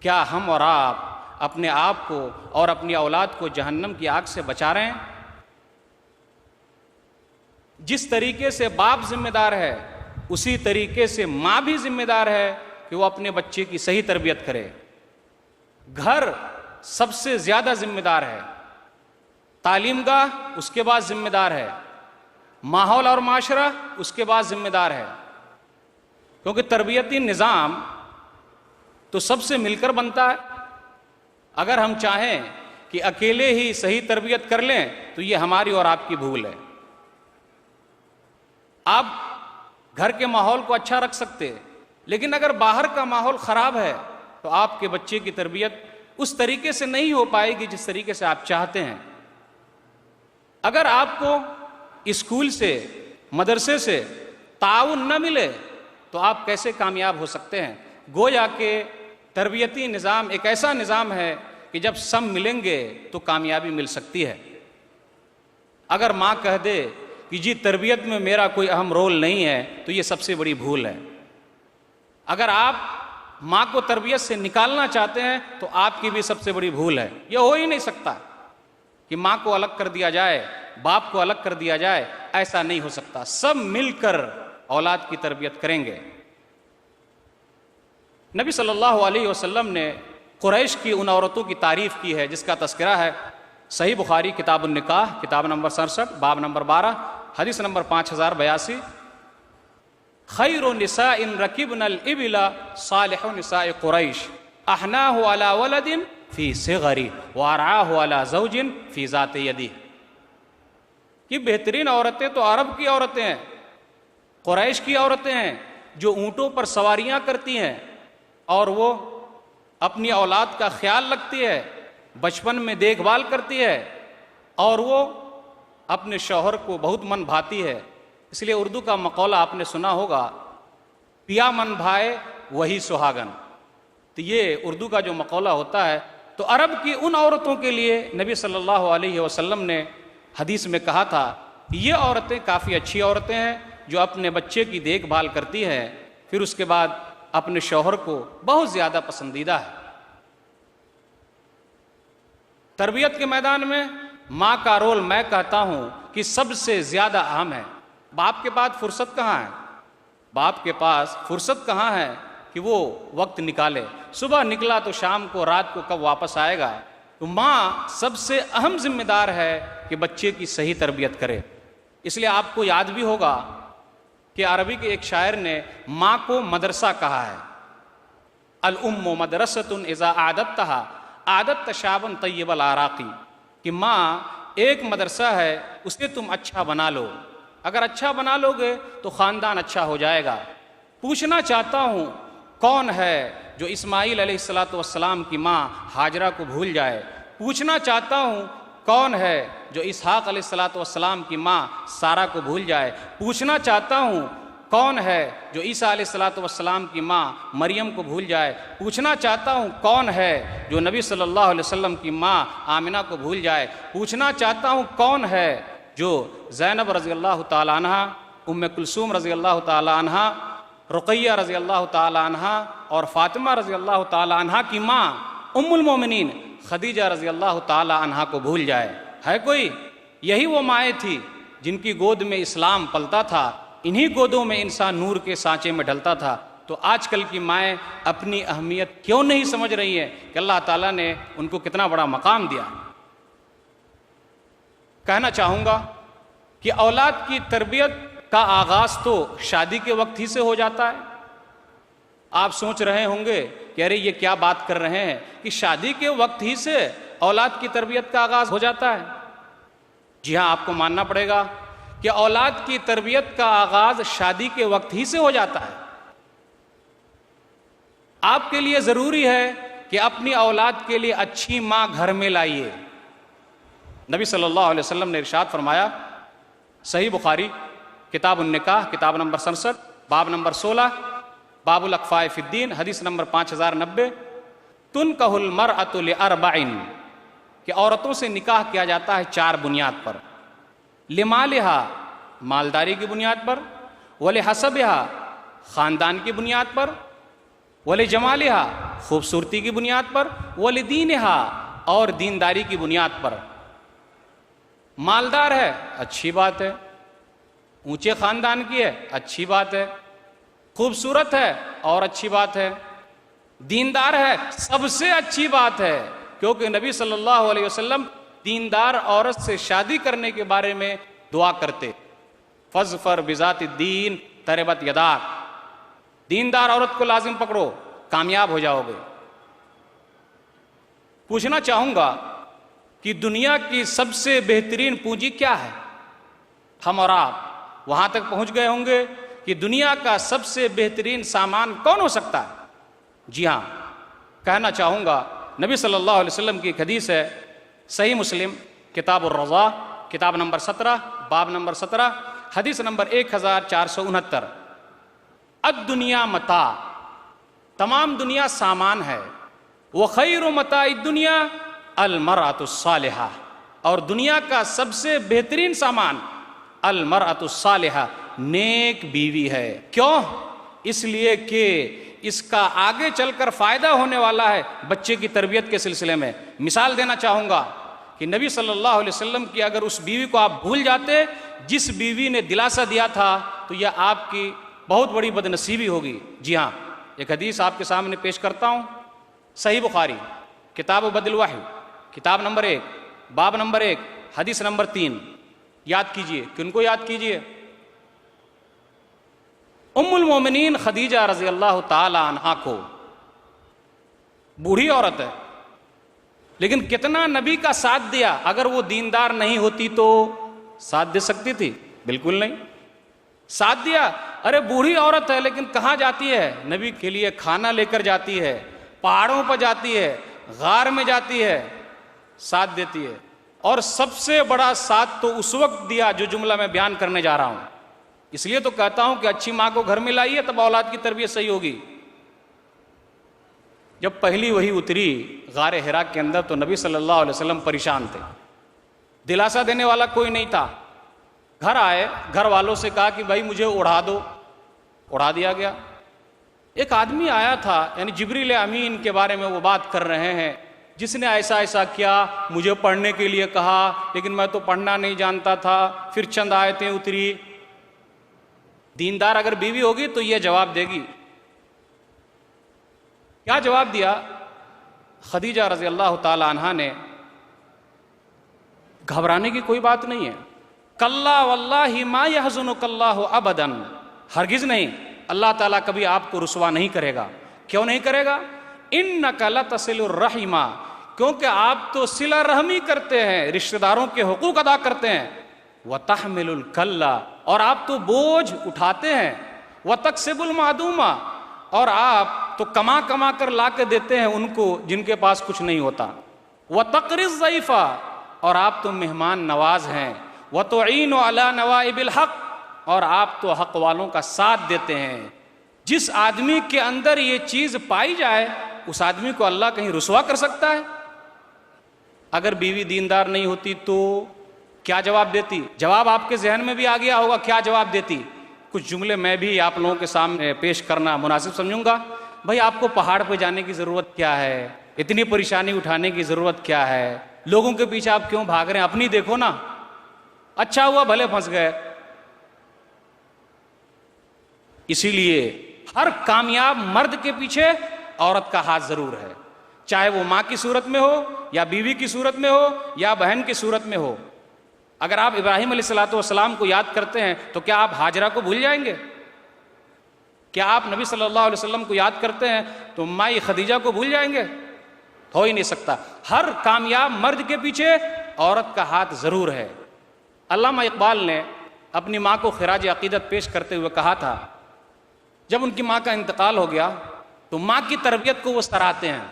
کیا ہم اور آپ اپنے آپ کو اور اپنی اولاد کو جہنم کی آگ سے بچا رہے ہیں؟ جس طریقے سے باپ ذمہ دار ہے اسی طریقے سے ماں بھی ذمہ دار ہے کہ وہ اپنے بچے کی صحیح تربیت کرے. گھر سب سے زیادہ ذمہ دار ہے, تعلیم گاہ اس کے بعد ذمہ دار ہے, ماحول اور معاشرہ اس کے بعد ذمہ دار ہے, کیونکہ تربیتی نظام تو سب سے مل کر بنتا ہے. اگر ہم چاہیں کہ اکیلے ہی صحیح تربیت کر لیں تو یہ ہماری اور آپ کی بھول ہے. آپ گھر کے ماحول کو اچھا رکھ سکتے, لیکن اگر باہر کا ماحول خراب ہے تو آپ کے بچے کی تربیت اس طریقے سے نہیں ہو پائے گی جس طریقے سے آپ چاہتے ہیں. اگر آپ کو اسکول سے, مدرسے سے تعاون نہ ملے تو آپ کیسے کامیاب ہو سکتے ہیں؟ گویا کہ تربیتی نظام ایک ایسا نظام ہے کہ جب سب ملیں گے تو کامیابی مل سکتی ہے. اگر ماں کہہ دے کہ جی تربیت میں میرا کوئی اہم رول نہیں ہے تو یہ سب سے بڑی بھول ہے. اگر آپ ماں کو تربیت سے نکالنا چاہتے ہیں تو آپ کی بھی سب سے بڑی بھول ہے. یہ ہو ہی نہیں سکتا کہ ماں کو الگ کر دیا جائے, باپ کو الگ کر دیا جائے, ایسا نہیں ہو سکتا. سب مل کر اولاد کی تربیت کریں گے. نبی صلی اللہ علیہ وسلم نے قریش کی ان عورتوں کی تعریف کی ہے جس کا تذکرہ ہے صحیح بخاری کتاب النکاح کتاب نمبر 67 باب نمبر 12 حدیث نمبر 5082. خیر نساء رکبن الابل صالح نساء قریش احناہ علی ولد فی صغری وارعاہ علی زوج فی ذات یدی. کہ بہترین عورتیں تو عرب کی عورتیں ہیں, قریش کی عورتیں ہیں جو اونٹوں پر سواریاں کرتی ہیں اور وہ اپنی اولاد کا خیال رکھتی ہے, بچپن میں دیکھ بھال کرتی ہے اور وہ اپنے شوہر کو بہت من بھاتی ہے. اس لیے اردو کا مقولہ آپ نے سنا ہوگا, پیا من بھائے وہی سہاگن. تو یہ اردو کا جو مقولہ ہوتا ہے, تو عرب کی ان عورتوں کے لیے نبی صلی اللہ علیہ وسلم نے حدیث میں کہا تھا کہ یہ عورتیں کافی اچھی عورتیں ہیں جو اپنے بچے کی دیکھ بھال کرتی ہیں, پھر اس کے بعد اپنے شوہر کو بہت زیادہ پسندیدہ ہے. تربیت کے میدان میں ماں کا رول میں کہتا ہوں کہ سب سے زیادہ اہم ہے. باپ کے پاس فرصت کہاں ہے؟ باپ کے پاس فرصت کہاں ہے کہ وہ وقت نکالے؟ صبح نکلا تو شام کو, رات کو کب واپس آئے گا؟ تو ماں سب سے اہم ذمہ دار ہے کہ بچے کی صحیح تربیت کرے. اس لیے آپ کو یاد بھی ہوگا کہ عربی کے ایک شاعر نے ماں کو مدرسہ کہا ہے. الام مدرسۃ اذا اعددتها اعددت شابا طیب الاراقی. کہ ماں ایک مدرسہ ہے, اسے تم اچھا بنا لو. اگر اچھا بنا لو گے تو خاندان اچھا ہو جائے گا. پوچھنا چاہتا ہوں کون ہے جو اسماعیل علیہ السلام کی ماں ہاجرہ کو بھول جائے؟ پوچھنا چاہتا ہوں کون ہے جو اسحاق علیہ السلام کی ماں سارہ کو بھول جائے؟ پوچھنا چاہتا ہوں کون ہے جو عیسیٰ علیہ السلام کی ماں مریم کو بھول جائے؟ پوچھنا چاہتا ہوں کون ہے جو نبی صلی اللہ علیہ وسلم کی ماں آمنہ کو بھول جائے؟ پوچھنا چاہتا ہوں کون ہے جو زینب رضی اللہ تعالی عنہ, ام کلثوم رضی اللہ تعالی عنہ, رقیہ رضی اللہ تعالی عنہ اور فاطمہ رضی اللہ تعالی عنہ کی ماں ام المومنین خدیجہ رضی اللہ تعالی عنہ کو بھول جائے؟ ہے کوئی؟ یہی وہ مائیں تھی جن کی گود میں اسلام پلتا تھا, انہی گودوں میں انسان نور کے سانچے میں ڈھلتا تھا. تو آج کل کی مائیں اپنی اہمیت کیوں نہیں سمجھ رہی ہیں کہ اللہ تعالیٰ نے ان کو کتنا بڑا مقام دیا. کہنا چاہوں گا کہ اولاد کی تربیت کا آغاز تو شادی کے وقت ہی سے ہو جاتا ہے. آپ سوچ رہے ہوں گے کہ ارے یہ کیا بات کر رہے ہیں کہ شادی کے وقت ہی سے اولاد کی تربیت کا آغاز ہو جاتا ہے. جی ہاں, آپ کو ماننا پڑے گا کہ اولاد کی تربیت کا آغاز شادی کے وقت ہی سے ہو جاتا ہے. آپ کے لیے ضروری ہے کہ اپنی اولاد کے لیے اچھی ماں گھر میں لائیے. نبی صلی اللہ علیہ وسلم نے ارشاد فرمایا صحیح بخاری کتاب النکاح کتاب نمبر 67 باب نمبر 16 باب الاکفاء فی الدین حدیث نمبر 5090. تنکح المرأة لأربع, کہ عورتوں سے نکاح کیا جاتا ہے 4 بنیاد پر. لمالہا, مالداری کی بنیاد پر. ولحسبہا, خاندان کی بنیاد پر. ولجمالہا, خوبصورتی کی بنیاد پر. ولدینہا, اور دینداری کی بنیاد پر. مالدار ہے, اچھی بات ہے. اونچے خاندان کی ہے، اچھی بات ہے، خوبصورت ہے اور اچھی بات ہے، دیندار ہے، سب سے اچھی بات ہے، کیونکہ نبی صلی اللہ علیہ وسلم دیندار عورت سے شادی کرنے کے بارے میں دعا کرتے، فاظفر بذات الدین تربت یداک، دیندار عورت کو لازم پکڑو، کامیاب ہو جاؤ گے۔ پوچھنا چاہوں گا کہ دنیا کی سب سے بہترین پونجی کیا ہے؟ ہم اور آپ وہاں تک پہنچ گئے ہوں گے کہ دنیا کا سب سے بہترین سامان کون ہو سکتا ہے؟ جی ہاں، کہنا چاہوں گا نبی صلی اللہ علیہ وسلم کی ایک حدیث ہے، صحیح مسلم کتاب الرضا کتاب نمبر 17 باب نمبر 17 حدیث نمبر 1469، الدنیا متاع، تمام دنیا سامان ہے، وخیر متاع الدنیا المرأۃ الصالحہ، اور دنیا کا سب سے بہترین سامان المرأۃ الصالحہ، نیک بیوی ہے۔ کیوں؟ اس لیے کہ اس کا آگے چل کر فائدہ ہونے والا ہے بچے کی تربیت کے سلسلے میں۔ مثال دینا چاہوں گا کہ نبی صلی اللہ علیہ وسلم کی اگر اس بیوی کو آپ بھول جاتے جس بیوی نے دلاسا دیا تھا تو یہ آپ کی بہت بڑی بد نصیبی ہوگی۔ جی ہاں، ایک حدیث آپ کے سامنے پیش کرتا ہوں، صحیح بخاری کتاب بدل الوحی کتاب نمبر 1 باب نمبر 1 حدیث نمبر 3، یاد کیجئے، کن کو یاد کیجئے؟ ام المومنین خدیجہ رضی اللہ تعالی عنہا کو، بوڑھی عورت ہے لیکن کتنا نبی کا ساتھ دیا۔ اگر وہ دیندار نہیں ہوتی تو ساتھ دے سکتی تھی؟ بالکل نہیں، ساتھ دیا۔ ارے بوڑھی عورت ہے لیکن کہاں جاتی ہے؟ نبی کے لیے کھانا لے کر جاتی ہے، پہاڑوں پر جاتی ہے، غار میں جاتی ہے، ساتھ دیتی ہے۔ اور سب سے بڑا ساتھ تو اس وقت دیا جو جملہ میں بیان کرنے جا رہا ہوں، اس لیے تو کہتا ہوں کہ اچھی ماں کو گھر میں لائیے تب اولاد کی تربیت صحیح ہوگی۔ جب پہلی وحی اتری غار حرا کے اندر تو نبی صلی اللہ علیہ وسلم پریشان تھے، دلاسا دینے والا کوئی نہیں تھا۔ گھر آئے، گھر والوں سے کہا کہ بھائی مجھے اڑا دو، اڑا دیا گیا۔ ایک آدمی آیا تھا، یعنی جبریل امین کے بارے میں وہ بات کر رہے ہیں، جس نے ایسا ایسا کیا، مجھے پڑھنے کے لیے کہا لیکن میں تو پڑھنا نہیں جانتا تھا، پھر چند آیتیں اتری۔ دیندار اگر بیوی ہوگی تو یہ جواب دے گی۔ کیا جواب دیا؟ خدیجہ رضی اللہ تعالی عنہا نے، گھبرانے کی کوئی بات نہیں ہے، کلا واللہ ما یحزنک اللہ ابدا، ہرگز نہیں، اللہ تعالیٰ کبھی آپ کو رسوا نہیں کرے گا۔ کیوں نہیں کرے گا؟ انک لتصل الرحم، کیونکہ آپ تو صلہ رحمی کرتے ہیں، رشتہ داروں کے حقوق ادا کرتے ہیں، وتحمل الکل، اور آپ تو بوجھ اٹھاتے ہیں، وتکسب المعدوم، اور آپ تو کما کما کر لا کے دیتے ہیں ان کو جن کے پاس کچھ نہیں ہوتا، وتقری الضیف، اور آپ تو مہمان نواز ہیں، وتعین علی نوائب الحق، اور آپ تو حق والوں کا ساتھ دیتے ہیں۔ جس آدمی کے اندر یہ چیز پائی جائے اس آدمی کو اللہ کہیں رسوا کر سکتا ہے؟ اگر بیوی دیندار نہیں ہوتی تو کیا جواب دیتی؟ جواب آپ کے ذہن میں بھی آ گیا ہوگا، کیا جواب دیتی؟ کچھ جملے میں بھی آپ لوگوں کے سامنے پیش کرنا مناسب سمجھوں گا۔ بھائی آپ کو پہاڑ پہ جانے کی ضرورت کیا ہے؟ اتنی پریشانی اٹھانے کی ضرورت کیا ہے؟ لوگوں کے پیچھے آپ کیوں بھاگ رہے ہیں؟ اپنی دیکھو نا، اچھا ہوا بھلے پھنس گئے۔ اسی لیے ہر کامیاب مرد کے پیچھے عورت کا ہاتھ ضرور ہے، چاہے وہ ماں کی صورت میں ہو یا بیوی کی صورت میں ہو یا بہن کی صورت میں ہو۔ اگر آپ ابراہیم علیہ السلام کو یاد کرتے ہیں تو کیا آپ ہاجرہ کو بھول جائیں گے؟ کیا آپ نبی صلی اللہ علیہ وسلم کو یاد کرتے ہیں تو مائی خدیجہ کو بھول جائیں گے؟ ہو ہی نہیں سکتا۔ ہر کامیاب مرد کے پیچھے عورت کا ہاتھ ضرور ہے۔ علامہ اقبال نے اپنی ماں کو خراج عقیدت پیش کرتے ہوئے کہا تھا، جب ان کی ماں کا انتقال ہو گیا تو ماں کی تربیت کو وہ سراہتے ہیں،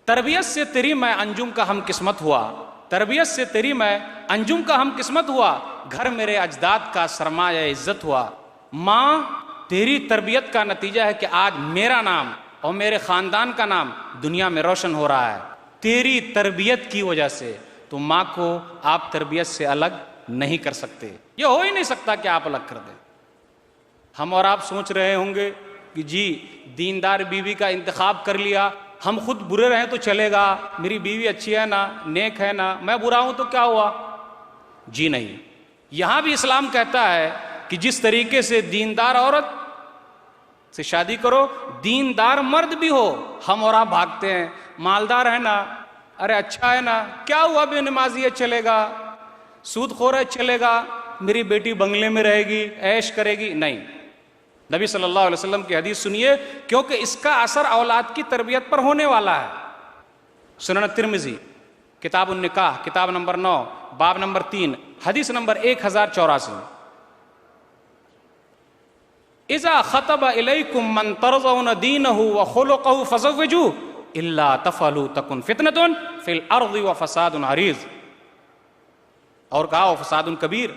تربیت سے تیری میں انجم کا ہم قسمت ہوا، تربیت سے تیری میں انجم کا ہم قسمت ہوا، گھر میرے اجداد کا سرمایہ عزت ہوا۔ ماں، تیری تربیت کا نتیجہ ہے کہ آج میرا نام اور میرے خاندان کا نام دنیا میں روشن ہو رہا ہے، تیری تربیت کی وجہ سے۔ تو ماں کو آپ تربیت سے الگ نہیں کر سکتے، یہ ہو ہی نہیں سکتا کہ آپ الگ کر دیں۔ ہم اور آپ سوچ رہے ہوں گے کہ جی دیندار بیوی کا انتخاب کر لیا، ہم خود برے رہیں تو چلے گا، میری بیوی اچھی ہے نا، نیک ہے نا، میں برا ہوں تو کیا ہوا؟ جی نہیں، یہاں بھی اسلام کہتا ہے کہ جس طریقے سے دیندار عورت سے شادی کرو، دیندار مرد بھی ہو. ہم اور آپ بھاگتے ہیں، مالدار ہے نا، ارے اچھا ہے نا، کیا ہوا بے نمازی ہے چلے گا، سود خور ہے چلے گا، میری بیٹی بنگلے میں رہے گی، عیش کرے گی. نہیں، نبی صلی اللہ علیہ وسلم کی حدیث سنیے، کیونکہ اس کا اثر اولاد کی تربیت پر ہونے والا ہے. سنن ترمذی کتاب النکاح کتاب نمبر 9 باب نمبر 3 حدیث نمبر 1084. اذا خطب الیکم من ترضون دینہ وخلقہ فزوجوہ الا تفعلوا تکن فتنۃ فی الارض وفساد عریض. اور کہا وفساد کبیر.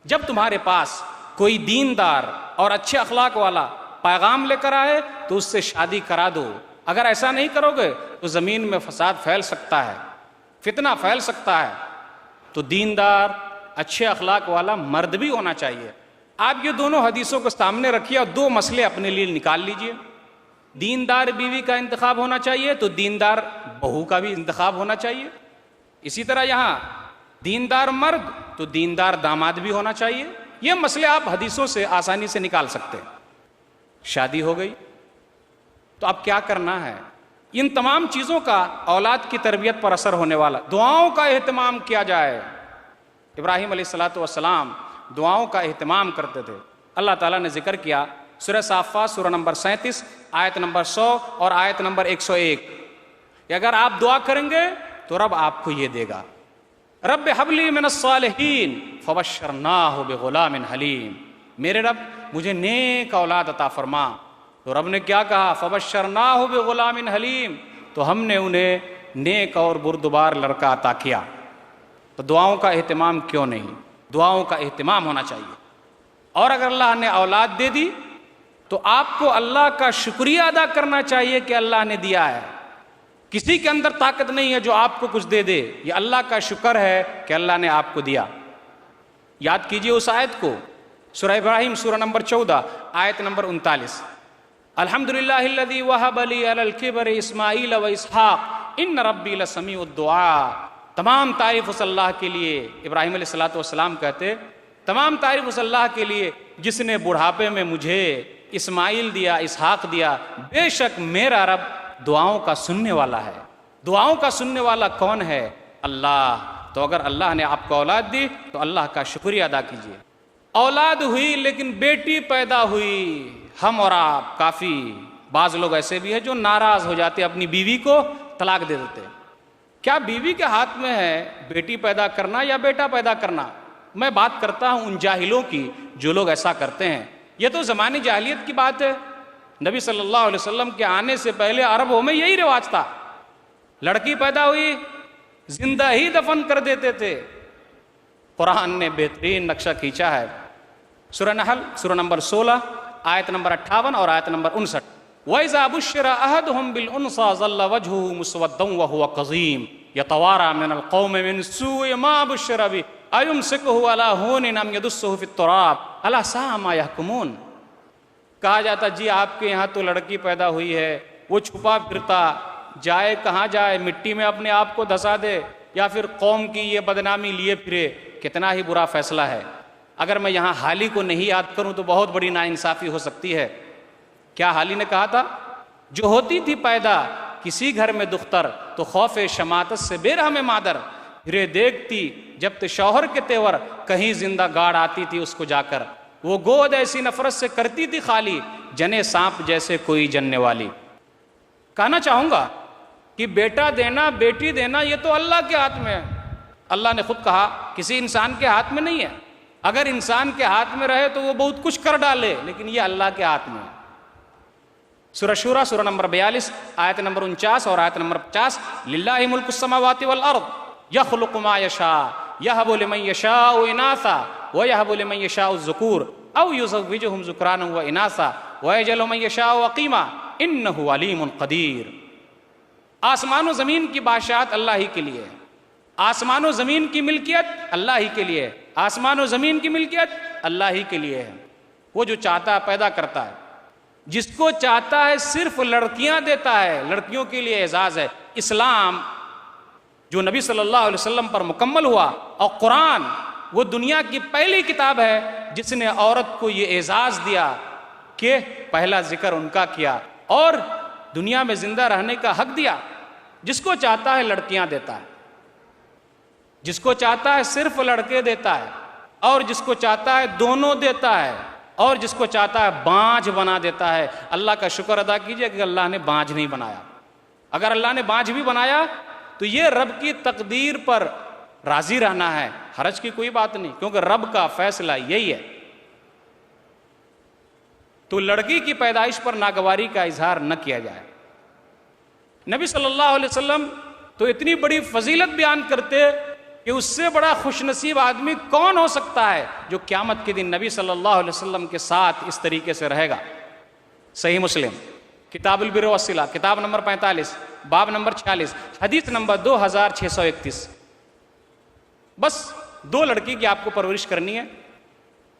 جب تمہارے پاس کوئی دیندار اور اچھے اخلاق والا پیغام لے کر آئے تو اس سے شادی کرا دو. اگر ایسا نہیں کرو گے تو زمین میں فساد پھیل سکتا ہے، فتنہ پھیل سکتا ہے. تو دیندار اچھے اخلاق والا مرد بھی ہونا چاہیے. آپ یہ دونوں حدیثوں کو سامنے رکھیے اور دو مسئلے اپنے لیے نکال لیجئے. دیندار بیوی کا انتخاب ہونا چاہیے تو دیندار بہو کا بھی انتخاب ہونا چاہیے. اسی طرح یہاں دیندار مرد تو دیندار داماد بھی ہونا چاہیے. یہ مسئلے آپ حدیثوں سے آسانی سے نکال سکتے ہیں. شادی ہو گئی تو اب کیا کرنا ہے؟ ان تمام چیزوں کا اولاد کی تربیت پر اثر ہونے والا. دعاؤں کا اہتمام کیا جائے. ابراہیم علیہ الصلوۃ والسلام دعاؤں کا اہتمام کرتے تھے. اللہ تعالیٰ نے ذکر کیا سورہ صافات سورہ نمبر 37 آیت نمبر 100 اور آیت نمبر 101 کہ اگر آپ دعا کریں گے تو رب آپ کو یہ دے گا. رب حب لی من الصالحین فبشرناہ بغلام حلیم. میرے رب مجھے نیک اولاد عطا فرما. تو رب نے کیا کہا؟ فبشرناہ بغلام حلیم. تو ہم نے انہیں نیک اور بردبار لڑکا عطا کیا. تو دعاؤں کا اہتمام کیوں نہیں؟ دعاؤں کا اہتمام ہونا چاہیے. اور اگر اللہ نے اولاد دے دی تو آپ کو اللہ کا شکریہ ادا کرنا چاہیے کہ اللہ نے دیا ہے. کسی کے اندر طاقت نہیں ہے جو آپ کو کچھ دے دے. یہ اللہ کا شکر ہے کہ اللہ نے آپ کو دیا. یاد کیجئے اس آیت کو، سورہ ابراہیم سورہ نمبر 14 آیت نمبر 39. الحمدللہ الذی وہب لی علی الکبر اسماعیل و اسحاق ان ربی لسمیع الدعاء. تمام تعریف اس اللہ کے لیے. ابراہیم علیہ الصلوۃ والسلام کہتے تمام تعریف اس اللہ کے لیے جس نے بڑھاپے میں مجھے اسماعیل دیا، اسحاق دیا. بے شک میرا رب دعاؤں کا سننے والا ہے. دعاؤں کا سننے والا کون ہے؟ اللہ. تو اگر اللہ نے آپ کو اولاد دی تو اللہ کا شکریہ ادا کیجیے. اولاد ہوئی لیکن بیٹی پیدا ہوئی. ہم اور آپ کافی بعض لوگ ایسے بھی ہیں جو ناراض ہو جاتے، اپنی بیوی کو طلاق دے دیتے. کیا بیوی کے ہاتھ میں ہے بیٹی پیدا کرنا یا بیٹا پیدا کرنا؟ میں بات کرتا ہوں ان جاہلوں کی جو لوگ ایسا کرتے ہیں. یہ تو زمانی جاہلیت کی بات ہے. نبی صلی اللہ علیہ وسلم کے آنے سے پہلے عربوں میں یہی رواج تھا. لڑکی پیدا ہوئی زندہ ہی دفن کر دیتے تھے. قرآن نے بہترین نقشہ کھینچا ہے. سورہ نحل سورہ نمبر 16 آیت نمبر 58 اور آیت نمبر 59. وَإِذَا بُشِّرَ أَحَدُهُمْ بِالْأُنْثَىٰ ظَلَّ وَجْهُهُ مُسْوَدًّا وَهُوَ كَظِيمٌ يَتَوَارَىٰ مِنَ الْقَوْمِ مِنْ سُوءِ مَا بُشِّرَ بِهِ أَيُمْسِكُهُ عَلَىٰ هُونٍ أَمْ يَدُسُّهُ فِي التُّرَابِ أَلَا سَاءَ مَا يَحْكُمُونَ. کہا جاتا جی آپ کے یہاں تو لڑکی پیدا ہوئی ہے، وہ چھپا پھرتا جائے کہاں جائے، مٹی میں اپنے آپ کو دھسا دے یا پھر قوم کی یہ بدنامی لیے پھرے. کتنا ہی برا فیصلہ ہے. اگر میں یہاں حالی کو نہیں یاد کروں تو بہت بڑی ناانصافی ہو سکتی ہے. کیا حالی نے کہا تھا؟ جو ہوتی تھی پیدا کسی گھر میں دختر تو خوف شماتت سے بے رحم مادر پھرے دیکھتی جب تے شوہر کے تیور کہیں زندہ گاڑ آتی تھی اس کو جا کر. وہ گود ایسی نفرت سے کرتی تھی خالی جنے سانپ جیسے کوئی جننے والی. کہنا چاہوں گا کہ بیٹا دینا بیٹی دینا یہ تو اللہ کے ہاتھ میں ہے. اللہ نے خود کہا کسی انسان کے ہاتھ میں نہیں ہے. اگر انسان کے ہاتھ میں رہے تو وہ بہت کچھ کر ڈالے، لیکن یہ اللہ کے ہاتھ میں ہے. سورہ شورى سورہ نمبر 42 آیت نمبر 49 اور آیت نمبر 50. للہ ملک السماوات والارض یخلق ما یشاء یہب لمن یشاء اناثا ویہب لمن یشاء الذکور او یزوجہم ذکرانا واناثا ویجعل من یشاء عقیما انہ علیم قدیر. آسمان و زمین کی بادشاہت اللہ ہی کے لیے ہے. آسمان و زمین کی ملکیت اللہ ہی کے لیے ہے. آسمان و زمین کی ملکیت اللہ ہی کے لیے ہے. وہ جو چاہتا ہے پیدا کرتا ہے. جس کو چاہتا ہے صرف لڑکیاں دیتا ہے. لڑکیوں کے لیے اعزاز ہے. اسلام جو نبی صلی اللہ علیہ وسلم پر مکمل ہوا، اور قرآن وہ دنیا کی پہلی کتاب ہے جس نے عورت کو یہ اعزاز دیا کہ پہلا ذکر ان کا کیا اور دنیا میں زندہ رہنے کا حق دیا۔ جس کو چاہتا ہے لڑکیاں دیتا ہے، جس کو چاہتا ہے صرف لڑکے دیتا ہے، اور جس کو چاہتا ہے دونوں دیتا ہے، اور جس کو چاہتا ہے بانجھ بنا دیتا ہے۔ اللہ کا شکر ادا کیجئے کہ اللہ نے بانجھ نہیں بنایا۔ اگر اللہ نے بانجھ بھی بنایا تو یہ رب کی تقدیر پر راضی رہنا ہے، حرج کی کوئی بات نہیں، کیونکہ رب کا فیصلہ یہی ہے۔ تو لڑکی کی پیدائش پر ناگواری کا اظہار نہ کیا جائے۔ نبی صلی اللہ علیہ وسلم تو اتنی بڑی فضیلت بیان کرتے کہ اس سے بڑا خوش نصیب آدمی کون ہو سکتا ہے جو قیامت کے دن نبی صلی اللہ علیہ وسلم کے ساتھ اس طریقے سے رہے گا۔ صحیح مسلم کتاب البر والصلہ کتاب نمبر 45 باب نمبر 46 حدیث نمبر 2631۔ بس 2 لڑکی کی آپ کو پرورش کرنی ہے۔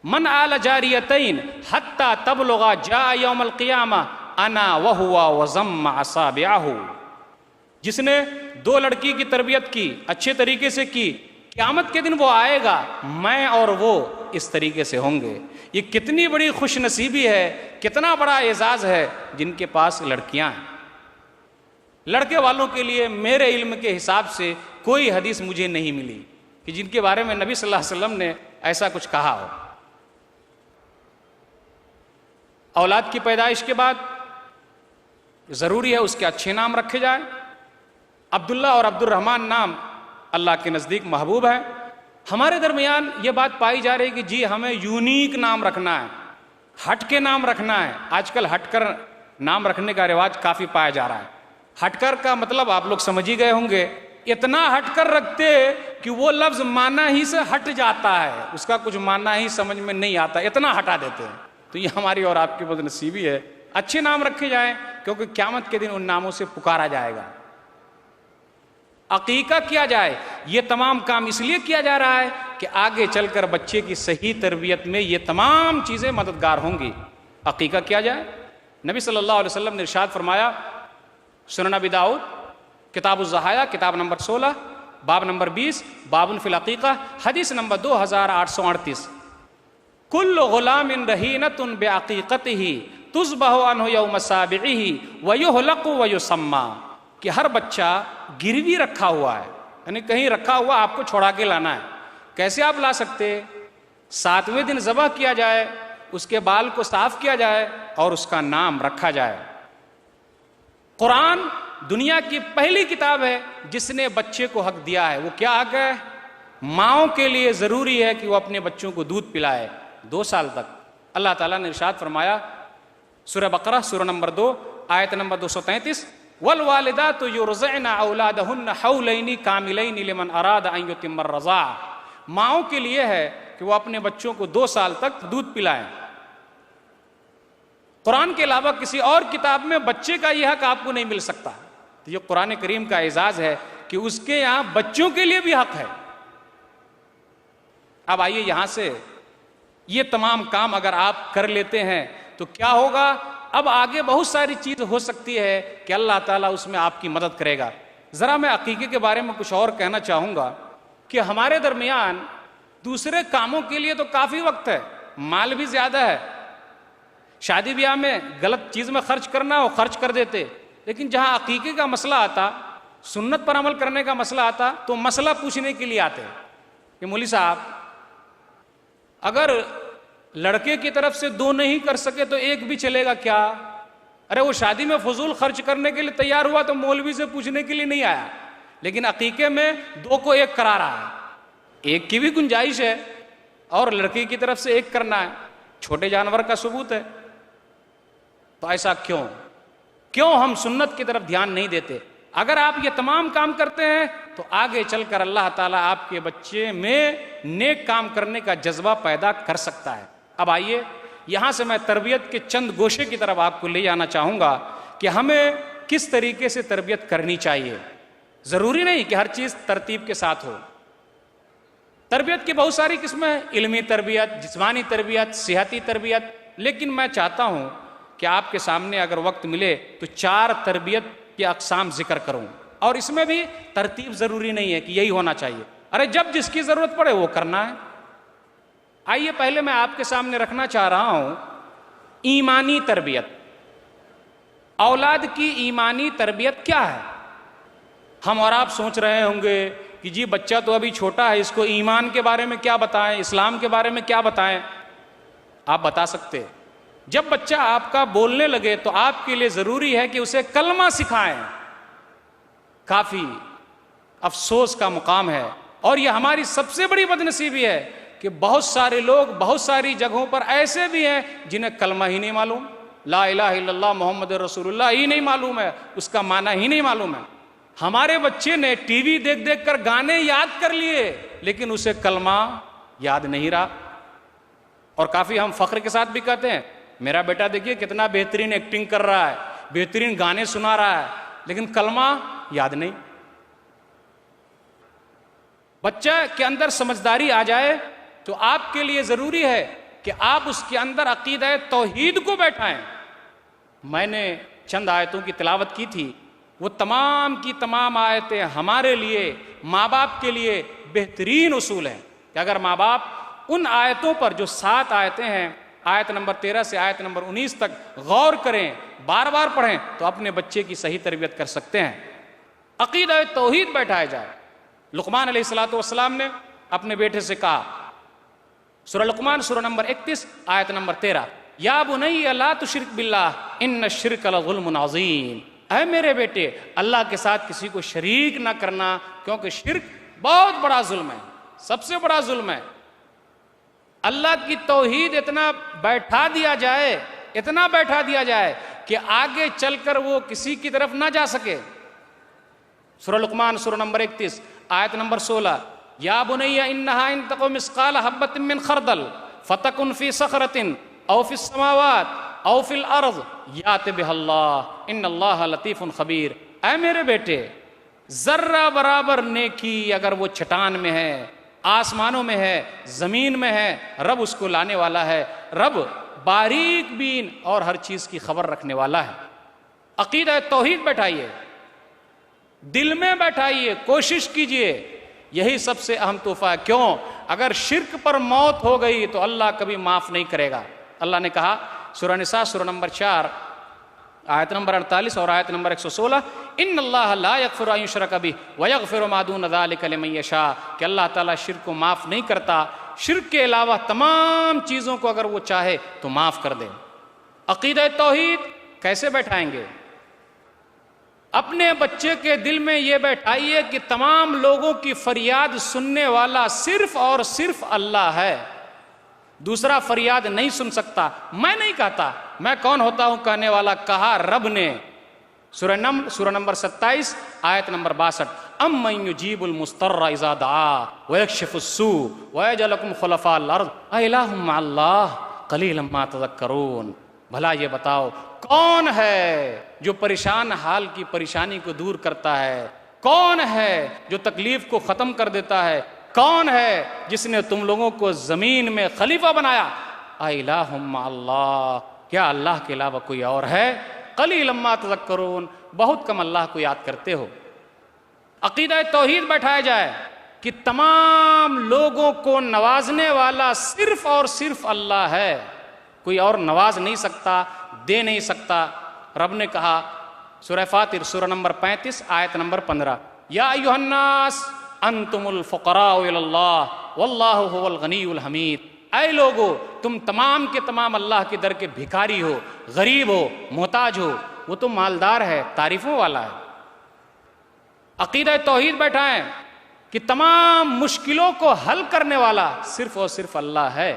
من آل جاریتین حتی تبلغا جاء یوم القیامہ انا وہوا وضم اصابعہ۔ جس نے 2 لڑکی کی تربیت کی، اچھے طریقے سے کی، قیامت کے دن وہ آئے گا، میں اور وہ اس طریقے سے ہوں گے۔ یہ کتنی بڑی خوش نصیبی ہے، کتنا بڑا اعزاز ہے جن کے پاس لڑکیاں ہیں۔ لڑکے والوں کے لیے میرے علم کے حساب سے کوئی حدیث مجھے نہیں ملی کہ جن کے بارے میں نبی صلی اللہ علیہ وسلم نے ایسا کچھ کہا ہو۔ اولاد کی پیدائش کے بعد ضروری ہے اس کے اچھے نام رکھے جائیں۔ عبداللہ اور عبد الرحمن نام اللہ کے نزدیک محبوب ہے۔ ہمارے درمیان یہ بات پائی جا رہی ہے کہ جی ہمیں یونیک نام رکھنا ہے، ہٹ کے نام رکھنا ہے۔ آج کل ہٹ کر نام رکھنے کا رواج کافی پایا جا رہا ہے۔ ہٹ کر کا مطلب آپ لوگ سمجھ ہی گئے ہوں گے، اتنا ہٹ کر رکھتے کہ وہ لفظ معنی ہی سے ہٹ جاتا ہے، اس کا کچھ معنی ہی سمجھ میں نہیں آتا، اتنا ہٹا دیتے ہیں۔ تو یہ ہماری اور آپ کی بد نصیبی ہے۔ اچھے نام رکھے جائیں کیونکہ قیامت کے دن ان ناموں سے پکارا جائے گا۔ عقیقہ کیا جائے، یہ تمام کام اس لیے کیا جا رہا ہے کہ آگے چل کر بچے کی صحیح تربیت میں یہ تمام چیزیں مددگار ہوں گی۔ عقیقہ کیا جائے، نبی صلی اللہ علیہ وسلم نے ارشاد فرمایا، سنن ابی داؤد کتاب الضحایا کتاب نمبر 16 باب نمبر 20 باب فی العقیقہ حدیث نمبر 2838۔ کل غلام رہینۃ بعقیقتہ تذبح عنہ یوم سابعہ ویحلق ویسمى، کہ ہر بچہ گروی رکھا ہوا ہے، یعنی کہیں رکھا ہوا آپ کو چھوڑا کے لانا ہے۔ کیسے آپ لا سکتے؟ 7ویں دن ذبح کیا جائے، اس کے بال کو صاف کیا جائے اور اس کا نام رکھا جائے۔ قرآن دنیا کی پہلی کتاب ہے جس نے بچے کو حق دیا ہے۔ وہ کیا حق ہے؟ ماؤں کے لیے ضروری ہے کہ وہ اپنے بچوں کو دودھ پلائے 2 سال تک۔ اللہ تعالیٰ نے ارشاد فرمایا سورہ بقرہ سورہ نمبر 2 آیت نمبر 233، والوالدات یرضعن اولادہن حولین کاملین لمن اراد ان یتم الرضاعہ۔ ماؤں کے لیے ہے کہ وہ اپنے بچوں کو 2 سال تک دودھ پلائیں۔ قرآن کے علاوہ کسی اور کتاب میں بچے کا یہ حق آپ کو نہیں مل سکتا۔ تو یہ قرآن کریم کا اعزاز ہے کہ اس کے یہاں بچوں کے لیے بھی حق ہے۔ اب آئیے یہاں سے یہ تمام کام اگر آپ کر لیتے ہیں تو کیا ہوگا؟ اب آگے بہت ساری چیز ہو سکتی ہے کہ اللہ تعالیٰ اس میں آپ کی مدد کرے گا۔ ذرا میں عقیقے کے بارے میں کچھ اور کہنا چاہوں گا کہ ہمارے درمیان دوسرے کاموں کے لیے تو کافی وقت ہے، مال بھی زیادہ ہے، شادی بیاہ میں غلط چیز میں خرچ کرنا ہو خرچ کر دیتے، لیکن جہاں عقیقے کا مسئلہ آتا، سنت پر عمل کرنے کا مسئلہ آتا تو مسئلہ پوچھنے کے لیے آتے کہ مولوی صاحب اگر لڑکے کی طرف سے 2 نہیں کر سکے تو 1 بھی چلے گا کیا؟ ارے وہ شادی میں فضول خرچ کرنے کے لیے تیار ہوا تو مولوی سے پوچھنے کے لیے نہیں آیا، لیکن عقیقے میں 2 کو 1 کرا رہا ہے، 1 کی بھی گنجائش ہے اور لڑکی کی طرف سے 1 کرنا ہے، چھوٹے جانور کا ثبوت ہے۔ تو ایسا کیوں ہم سنت کی طرف دھیان نہیں دیتے؟ اگر آپ یہ تمام کام کرتے ہیں تو آگے چل کر اللہ تعالیٰ آپ کے بچے میں نیک کام کرنے کا جذبہ پیدا کر سکتا ہے۔ اب آئیے یہاں سے میں تربیت کے چند گوشے کی طرف آپ کو لے جانا چاہوں گا کہ ہمیں کس طریقے سے تربیت کرنی چاہیے۔ ضروری نہیں کہ ہر چیز ترتیب کے ساتھ ہو۔ تربیت کی بہت ساری قسمیں ہیں، علمی تربیت، جسمانی تربیت، صحتی تربیت، لیکن میں چاہتا ہوں کہ آپ کے سامنے اگر وقت ملے تو 4 تربیت کی اقسام ذکر کروں۔ اور اس میں بھی ترتیب ضروری نہیں ہے کہ یہی ہونا چاہیے، ارے جب جس کی ضرورت پڑے وہ کرنا ہے۔ آئیے پہلے میں آپ کے سامنے رکھنا چاہ رہا ہوں ایمانی تربیت، اولاد کی ایمانی تربیت کیا ہے؟ ہم اور آپ سوچ رہے ہوں گے کہ جی بچہ تو ابھی چھوٹا ہے، اس کو ایمان کے بارے میں کیا بتائیں، اسلام کے بارے میں کیا بتائیں؟ آپ بتا سکتے ہیں۔ جب بچہ آپ کا بولنے لگے تو آپ کے لیے ضروری ہے کہ اسے کلمہ سکھائیں۔ کافی افسوس کا مقام ہے، اور یہ ہماری سب سے بڑی بدنصیبی ہے کہ بہت سارے لوگ بہت ساری جگہوں پر ایسے بھی ہیں جنہیں کلمہ ہی نہیں معلوم، لا الہ الا اللہ محمد رسول اللہ ہی نہیں معلوم ہے، اس کا معنی ہی نہیں معلوم ہے۔ ہمارے بچے نے ٹی وی دیکھ دیکھ کر گانے یاد کر لیے لیکن اسے کلمہ یاد نہیں رہا۔ اور کافی ہم فخر کے ساتھ بھی کہتے ہیں میرا بیٹا دیکھیے کتنا بہترین ایکٹنگ کر رہا ہے، بہترین گانے سنا رہا ہے، لیکن کلمہ یاد نہیں۔ بچہ کے اندر سمجھداری آ جائے تو آپ کے لیے ضروری ہے کہ آپ اس کے اندر عقیدہ توحید کو بیٹھائیں۔ میں نے چند آیتوں کی تلاوت کی تھی، وہ تمام کی تمام آیتیں ہمارے لیے ماں باپ کے لیے بہترین اصول ہیں کہ اگر ماں باپ ان آیتوں پر جو 7 آیتیں ہیں، آیت نمبر 13 سے آیت نمبر 19 تک غور کریں، بار بار پڑھیں تو اپنے بچے کی صحیح تربیت کر سکتے ہیں۔ عقیدہ توحید بیٹھایا جائے۔ لقمان علیہ السلام نے اپنے بیٹے سے کہا، سورہ لقمان سورہ نمبر 31 آیت نمبر 13، یا بنی لا تشرک باللہ ان الشرک لظلم عظیم، اے میرے بیٹے اللہ کے ساتھ کسی کو شریک نہ کرنا کیونکہ شرک بہت بڑا ظلم ہے، سب سے بڑا ظلم ہے۔ اللہ کی توحید اتنا بیٹھا دیا جائے، اتنا بیٹھا دیا جائے کہ آگے چل کر وہ کسی کی طرف نہ جا سکے۔ سورہ لقمان سورہ نمبر 31 آیت نمبر 16، یا بنی انہا ان تق مثقال حبۃ من خردل فتکن فی صخرۃ او فی السماوات او فی الارض یات بہ اللہ ان اللہ لطیف خبیر، اے میرے بیٹے ذرہ برابر نیکی اگر وہ چٹان میں ہے، آسمانوں میں ہے، زمین میں ہے، رب اس کو لانے والا ہے۔ رب باریک بین اور ہر چیز کی خبر رکھنے والا ہے۔ عقیدہ توحید بیٹھائیے، دل میں بیٹھائیے، کوشش کیجئے، یہی سب سے اہم تحفہ ہے۔ کیوں؟ اگر شرک پر موت ہو گئی تو اللہ کبھی معاف نہیں کرے گا۔ اللہ نے کہا سورہ نساء سورہ نمبر 4 آیت نمبر 48 اور آیت نمبر 116، ان اللہ لا یغفر ان یشرک بہ ویغفر ما دون ذلک لمن یشاء، کہ اللہ تعالیٰ شرک کو معاف نہیں کرتا، شرک کے علاوہ تمام چیزوں کو اگر وہ چاہے تو معاف کر دے۔ عقیدہ توحید کیسے بیٹھائیں گے؟ اپنے بچے کے دل میں یہ بیٹھائیے کہ تمام لوگوں کی فریاد سننے والا صرف اور صرف اللہ ہے، دوسرا فریاد نہیں سن سکتا۔ میں نہیں کہتا، میں کون ہوتا ہوں کہنے والا، کہا رب نے۔ سورہ نمل سورہ نمبر 27 آیت نمبر 62، امن یجیب المضطر اذا دعا ویکشف السوء ویجعلکم خلفاء الارض االہ مع اللہ قلیلا ما تذکرون، بھلا یہ بتاؤ کون ہے جو پریشان حال کی پریشانی کو دور کرتا ہے؟ کون ہے جو تکلیف کو ختم کر دیتا ہے؟ کون ہے جس نے تم لوگوں کو زمین میں خلیفہ بنایا؟ اِلٰہٌ مع اللہ، کیا اللہ کے علاوہ کوئی اور ہے؟ قلیلا ما تذکرون، بہت کم اللہ کو یاد کرتے ہو۔ عقیدہ توحید بیٹھایا جائے کہ تمام لوگوں کو نوازنے والا صرف اور صرف اللہ ہے، کوئی اور نواز نہیں سکتا، دے نہیں سکتا۔ رب نے کہا سورہ فاطر سورہ نمبر 35 آیت نمبر 15، یا ایھا الناس انتم الفقراء الی اللہ واللہ هو الغنی الحمید، اے لوگو تم تمام کے تمام اللہ کے در کے بھکاری ہو، غریب ہو، محتاج ہو، وہ تو مالدار ہے، تعریفوں والا ہے۔ عقیدہ توحید بیٹھائیں کہ تمام مشکلوں کو حل کرنے والا صرف اور صرف اللہ ہے،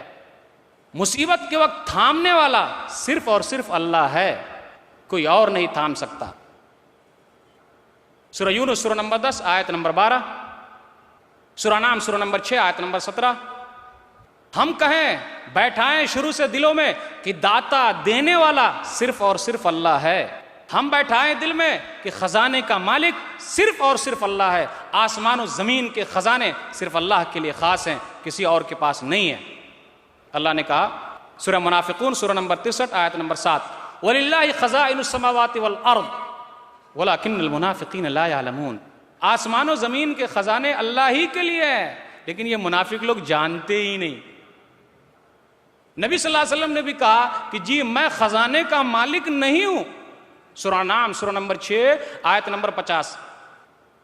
مصیبت کے وقت تھامنے والا صرف اور صرف اللہ ہے، کوئی اور نہیں تھام سکتا۔ سورہ یونس سورہ نمبر 10 آیت نمبر 12، سورہ نام سورہ نمبر 6 آیت نمبر 17۔ ہم کہیں بیٹھائیں شروع سے دلوں میں کہ داتا دینے والا صرف اور صرف اللہ ہے، ہم بیٹھائیں دل میں کہ خزانے کا مالک صرف اور صرف اللہ ہے، آسمان و زمین کے خزانے صرف اللہ کے لیے خاص ہیں، کسی اور کے پاس نہیں ہے۔ اللہ نے کہا سورہ منافقون سورہ نمبر 63 آیت نمبر 7، وَلِلَّهِ خَزَائِنُ السَّمَاوَاتِ وَالْأَرْضِ وَلَكِنَّ الْمُنَافِقِينَ لَا يَعْلَمُونَ. آسمان و زمین کے خزانے اللہ ہی کے لیے ہیں، لیکن یہ منافق لوگ جانتے ہی نہیں. نبی صلی اللہ علیہ وسلم نے بھی کہا کہ جی میں خزانے کا مالک نہیں ہوں. سورہ نام سورہ نمبر 6 آیت نمبر 50.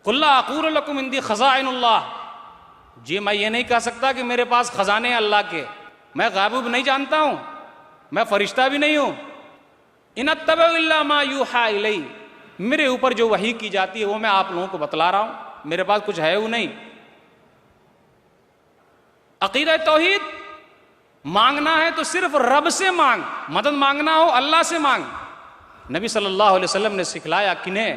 قُلْ لَا أَقُولُ لَكُمْ عِنْدِي خَزَائِنُ اللَّهِ. جی میں یہ نہیں کہہ سکتا کہ میرے پاس خزانے اللہ کے، میں غیب نہیں جانتا ہوں، میں فرشتہ بھی نہیں ہوں. إِنْ أَتَّبِعُ إِلَّا مَا يُوحَىٰ إِلَيَّ. میرے اوپر جو وحی کی جاتی ہے وہ میں آپ لوگوں کو بتلا رہا ہوں، میرے پاس کچھ ہے وہ نہیں. عقیدہ توحید، مانگنا ہے تو صرف رب سے مانگ، مدد مانگنا ہو اللہ سے مانگ. نبی صلی اللہ علیہ وسلم نے سکھلایا کنہیں؟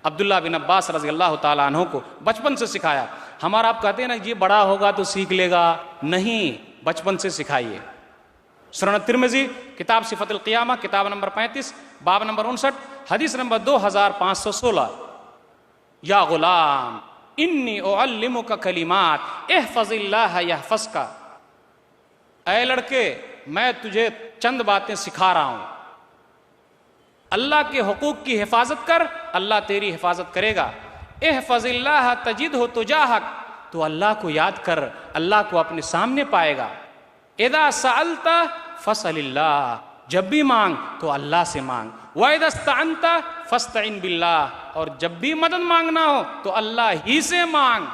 عبداللہ بن عباس رضی اللہ تعالیٰ عنہ کو بچپن سے سکھایا. ہمارا آپ کہتے ہیں نا جی بڑا ہوگا تو سیکھ لے گا، نہیں، بچپن سے سکھائیے. سنن ترمذی کتاب صفت القیامہ کتاب نمبر 35 باب نمبر 59 حدیث نمبر 2516. یا غلام انی اعلمک کلمات احفظ اللہ یحفظک. اے لڑکے میں تجھے چند باتیں سکھا رہا ہوں، اللہ کے حقوق کی حفاظت کر، اللہ تیری حفاظت کرے گا. احفظ اللہ تجدہ تجاہک. تو اللہ کو یاد کر، اللہ کو اپنے سامنے پائے گا. اذا سألت فاسأل اللہ. جب بھی مانگ تو اللہ سے مانگ. وَإِذَا اسْتَعَنْتَ فَاسْتَعِنْ بِاللَّهِ. اور جب بھی مدد مانگنا ہو تو اللہ ہی سے مانگ.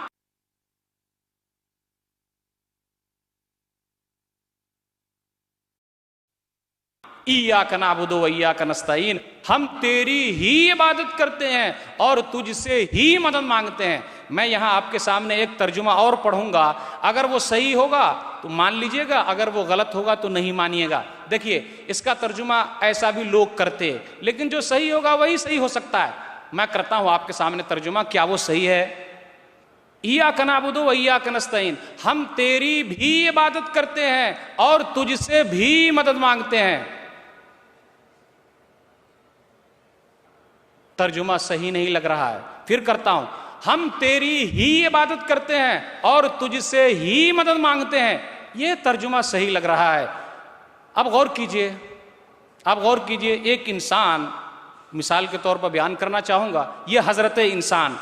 ایاک نعبد و ایاک نستعین. ہم تیری ہی عبادت کرتے ہیں اور تجھ سے ہی مدد مانگتے ہیں. میں یہاں آپ کے سامنے ایک ترجمہ اور پڑھوں گا، اگر وہ صحیح ہوگا تو مان لیجئے گا، اگر وہ غلط ہوگا تو نہیں مانیے گا. دیکھیے اس کا ترجمہ ایسا بھی لوگ کرتے، لیکن جو صحیح ہوگا وہی صحیح ہو سکتا ہے. میں کرتا ہوں آپ کے سامنے ترجمہ، کیا وہ صحیح ہے؟ ایاک نعبد و ایاک نستعین. ہم تیری بھی عبادت کرتے ہیں اور تجھ سے بھی مدد مانگتے ہیں. ترجمہ صحیح نہیں لگ رہا ہے، پھر کرتا ہوں. ہم تیری ہی عبادت کرتے ہیں اور تجھ سے ہی مدد مانگتے ہیں. یہ ترجمہ صحیح لگ رہا ہے. اب غور کیجئے، اب غور کیجئے. ایک انسان، مثال کے طور پر بیان کرنا چاہوں گا، یہ حضرت انسان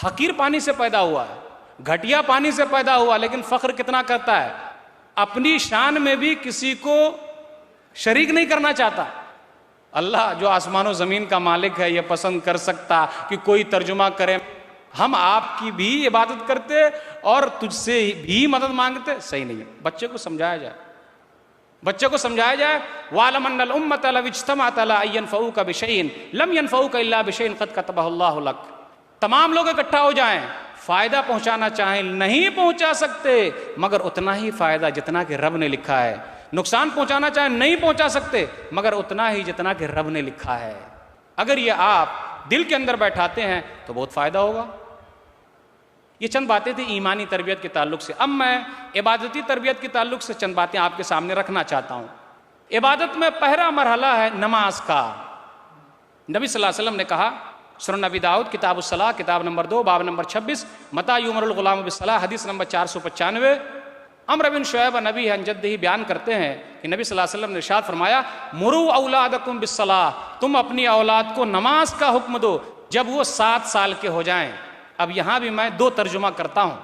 حقیر پانی سے پیدا ہوا ہے، گھٹیا پانی سے پیدا ہوا، لیکن فخر کتنا کرتا ہے، اپنی شان میں بھی کسی کو شریک نہیں کرنا چاہتا. اللہ جو آسمان و زمین کا مالک ہے یہ پسند کر سکتا کہ کوئی ترجمہ کرے ہم آپ کی بھی عبادت کرتے اور تجھ سے بھی مدد مانگتے؟ صحیح نہیں ہے. بچے کو سمجھایا جائے، بچے کو سمجھایا جائے. وَعْلَمْ أَنَّ الْأُمَّةَ لَوِ اجْتَمَعَتْ عَلَىٰ أَن يَنفَعُوكَ بِشَيْءٍ لَمْ يَنفَعُوكَ إِلَّا بِشَيْءٍ قَدْ كَتَبَهُ اللَّهُ لَكَ. تمام لوگ اکٹھا ہو جائیں، فائدہ پہنچانا چاہیں نہیں پہنچا سکتے مگر اتنا ہی فائدہ جتنا کہ رب نے لکھا ہے. نقصان پہنچانا چاہیں نہیں پہنچا سکتے مگر اتنا ہی جتنا کہ رب نے لکھا ہے. اگر یہ آپ دل کے اندر بیٹھاتے ہیں تو بہت فائدہ ہوگا. یہ چند باتیں تھیں ایمانی تربیت کے تعلق سے. اب میں عبادتی تربیت کے تعلق سے چند باتیں آپ کے سامنے رکھنا چاہتا ہوں. عبادت میں پہلا مرحلہ ہے نماز کا. نبی صلی اللہ علیہ وسلم نے کہا، سنن نبی داؤد کتاب الصلاۃ کتاب نمبر 2 باب نمبر 26، متى یؤمر الغلام بالصلاۃ حدیث نمبر 495. عمرو بن شعیب نبی عن جدہ بیان کرتے ہیں کہ نبی صلی اللہ علیہ وسلم نے ارشاد فرمایا، مروا اولادکم بالصلاۃ. تم اپنی اولاد کو نماز کا حکم دو جب وہ 7 سال کے ہو جائیں. اب یہاں بھی میں 2 ترجمہ کرتا ہوں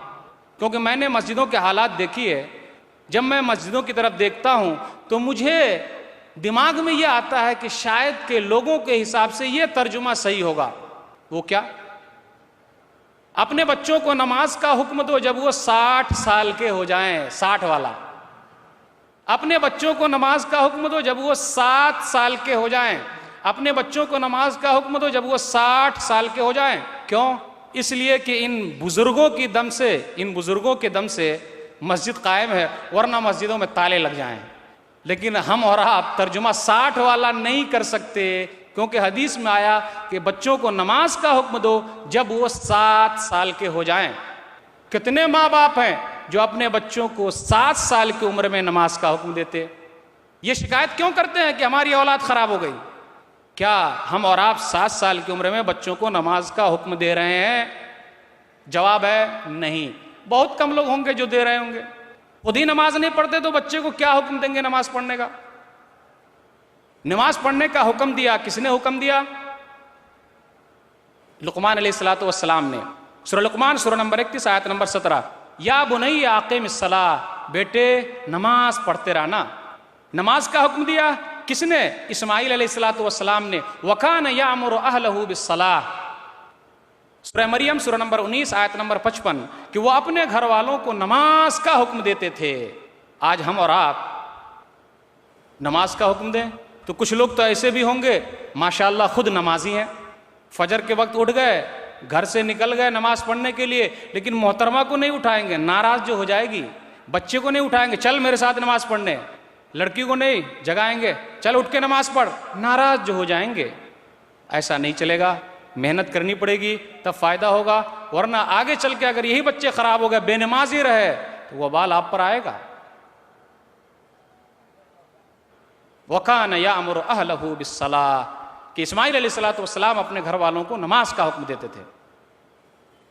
کیونکہ میں نے مسجدوں کے حالات دیکھی ہے. جب میں مسجدوں کی طرف دیکھتا ہوں تو مجھے دماغ میں یہ آتا ہے کہ شاید کہ لوگوں کے حساب سے یہ ترجمہ صحیح ہوگا. وہ کیا؟ اپنے بچوں کو نماز کا حکم دو جب وہ 60 سال کے ہو جائیں. 60 والا. اپنے بچوں کو نماز کا حکم دو جب وہ 7 سال کے ہو جائیں. اپنے بچوں کو نماز کا حکم دو جب وہ 60 سال کے ہو جائیں. کیوں؟ اس لیے کہ ان بزرگوں کے دم سے مسجد قائم ہے، ورنہ مسجدوں میں تالے لگ جائیں. لیکن ہم اور آپ ترجمہ 60 والا نہیں کر سکتے کیونکہ حدیث میں آیا کہ بچوں کو نماز کا حکم دو جب وہ 7 سال کے ہو جائیں. کتنے ماں باپ ہیں جو اپنے بچوں کو 7 سال کی عمر میں نماز کا حکم دیتے؟ یہ شکایت کیوں کرتے ہیں کہ ہماری اولاد خراب ہو گئی؟ کیا ہم اور آپ 7 سال کی عمر میں بچوں کو نماز کا حکم دے رہے ہیں؟ جواب ہے نہیں. بہت کم لوگ ہوں گے جو دے رہے ہوں گے. خود ہی نماز نہیں پڑھتے تو بچے کو کیا حکم دیں گے نماز پڑھنے کا؟ نماز پڑھنے کا حکم دیا کس نے حکم دیا؟ لقمان علیہ الصلوۃ والسلام نے سورہ لقمان سورہ نمبر 31 آیت نمبر 17، یا بنی اقیم الصلاۃ، بیٹے نماز پڑھتے رہنا۔ نماز کا حکم دیا کس نے؟ اسماعیل علیہ الصلوۃ والسلام نے۔ وکان یامر اہلہ بالصلاۃ، سورہ مریم سورہ نمبر 19 آیت نمبر 55، کہ وہ اپنے گھر والوں کو نماز کا حکم دیتے تھے۔ آج ہم اور آپ نماز کا حکم دیں تو کچھ لوگ تو ایسے بھی ہوں گے ماشاءاللہ خود نمازی ہیں، فجر کے وقت اٹھ گئے، گھر سے نکل گئے نماز پڑھنے کے لیے، لیکن محترمہ کو نہیں اٹھائیں گے، ناراض جو ہو جائے گی، بچے کو نہیں اٹھائیں گے چل میرے ساتھ نماز پڑھنے، لڑکی کو نہیں جگائیں گے چل اٹھ کے نماز پڑھ، ناراض جو ہو جائیں گے۔ ایسا نہیں چلے گا، محنت کرنی پڑے گی تب فائدہ ہوگا، ورنہ آگے چل کے اگر یہی بچے خراب ہو گئے، بے نمازی رہے تو وہ وبال آپ پر آئے گا۔ وَكَانَ يَأْمُرُ أَهْلَهُ بِالصَّلَاةِ، کہ اسماعیل علیہ الصلوۃ والسلام اپنے گھر والوں کو نماز کا حکم دیتے تھے۔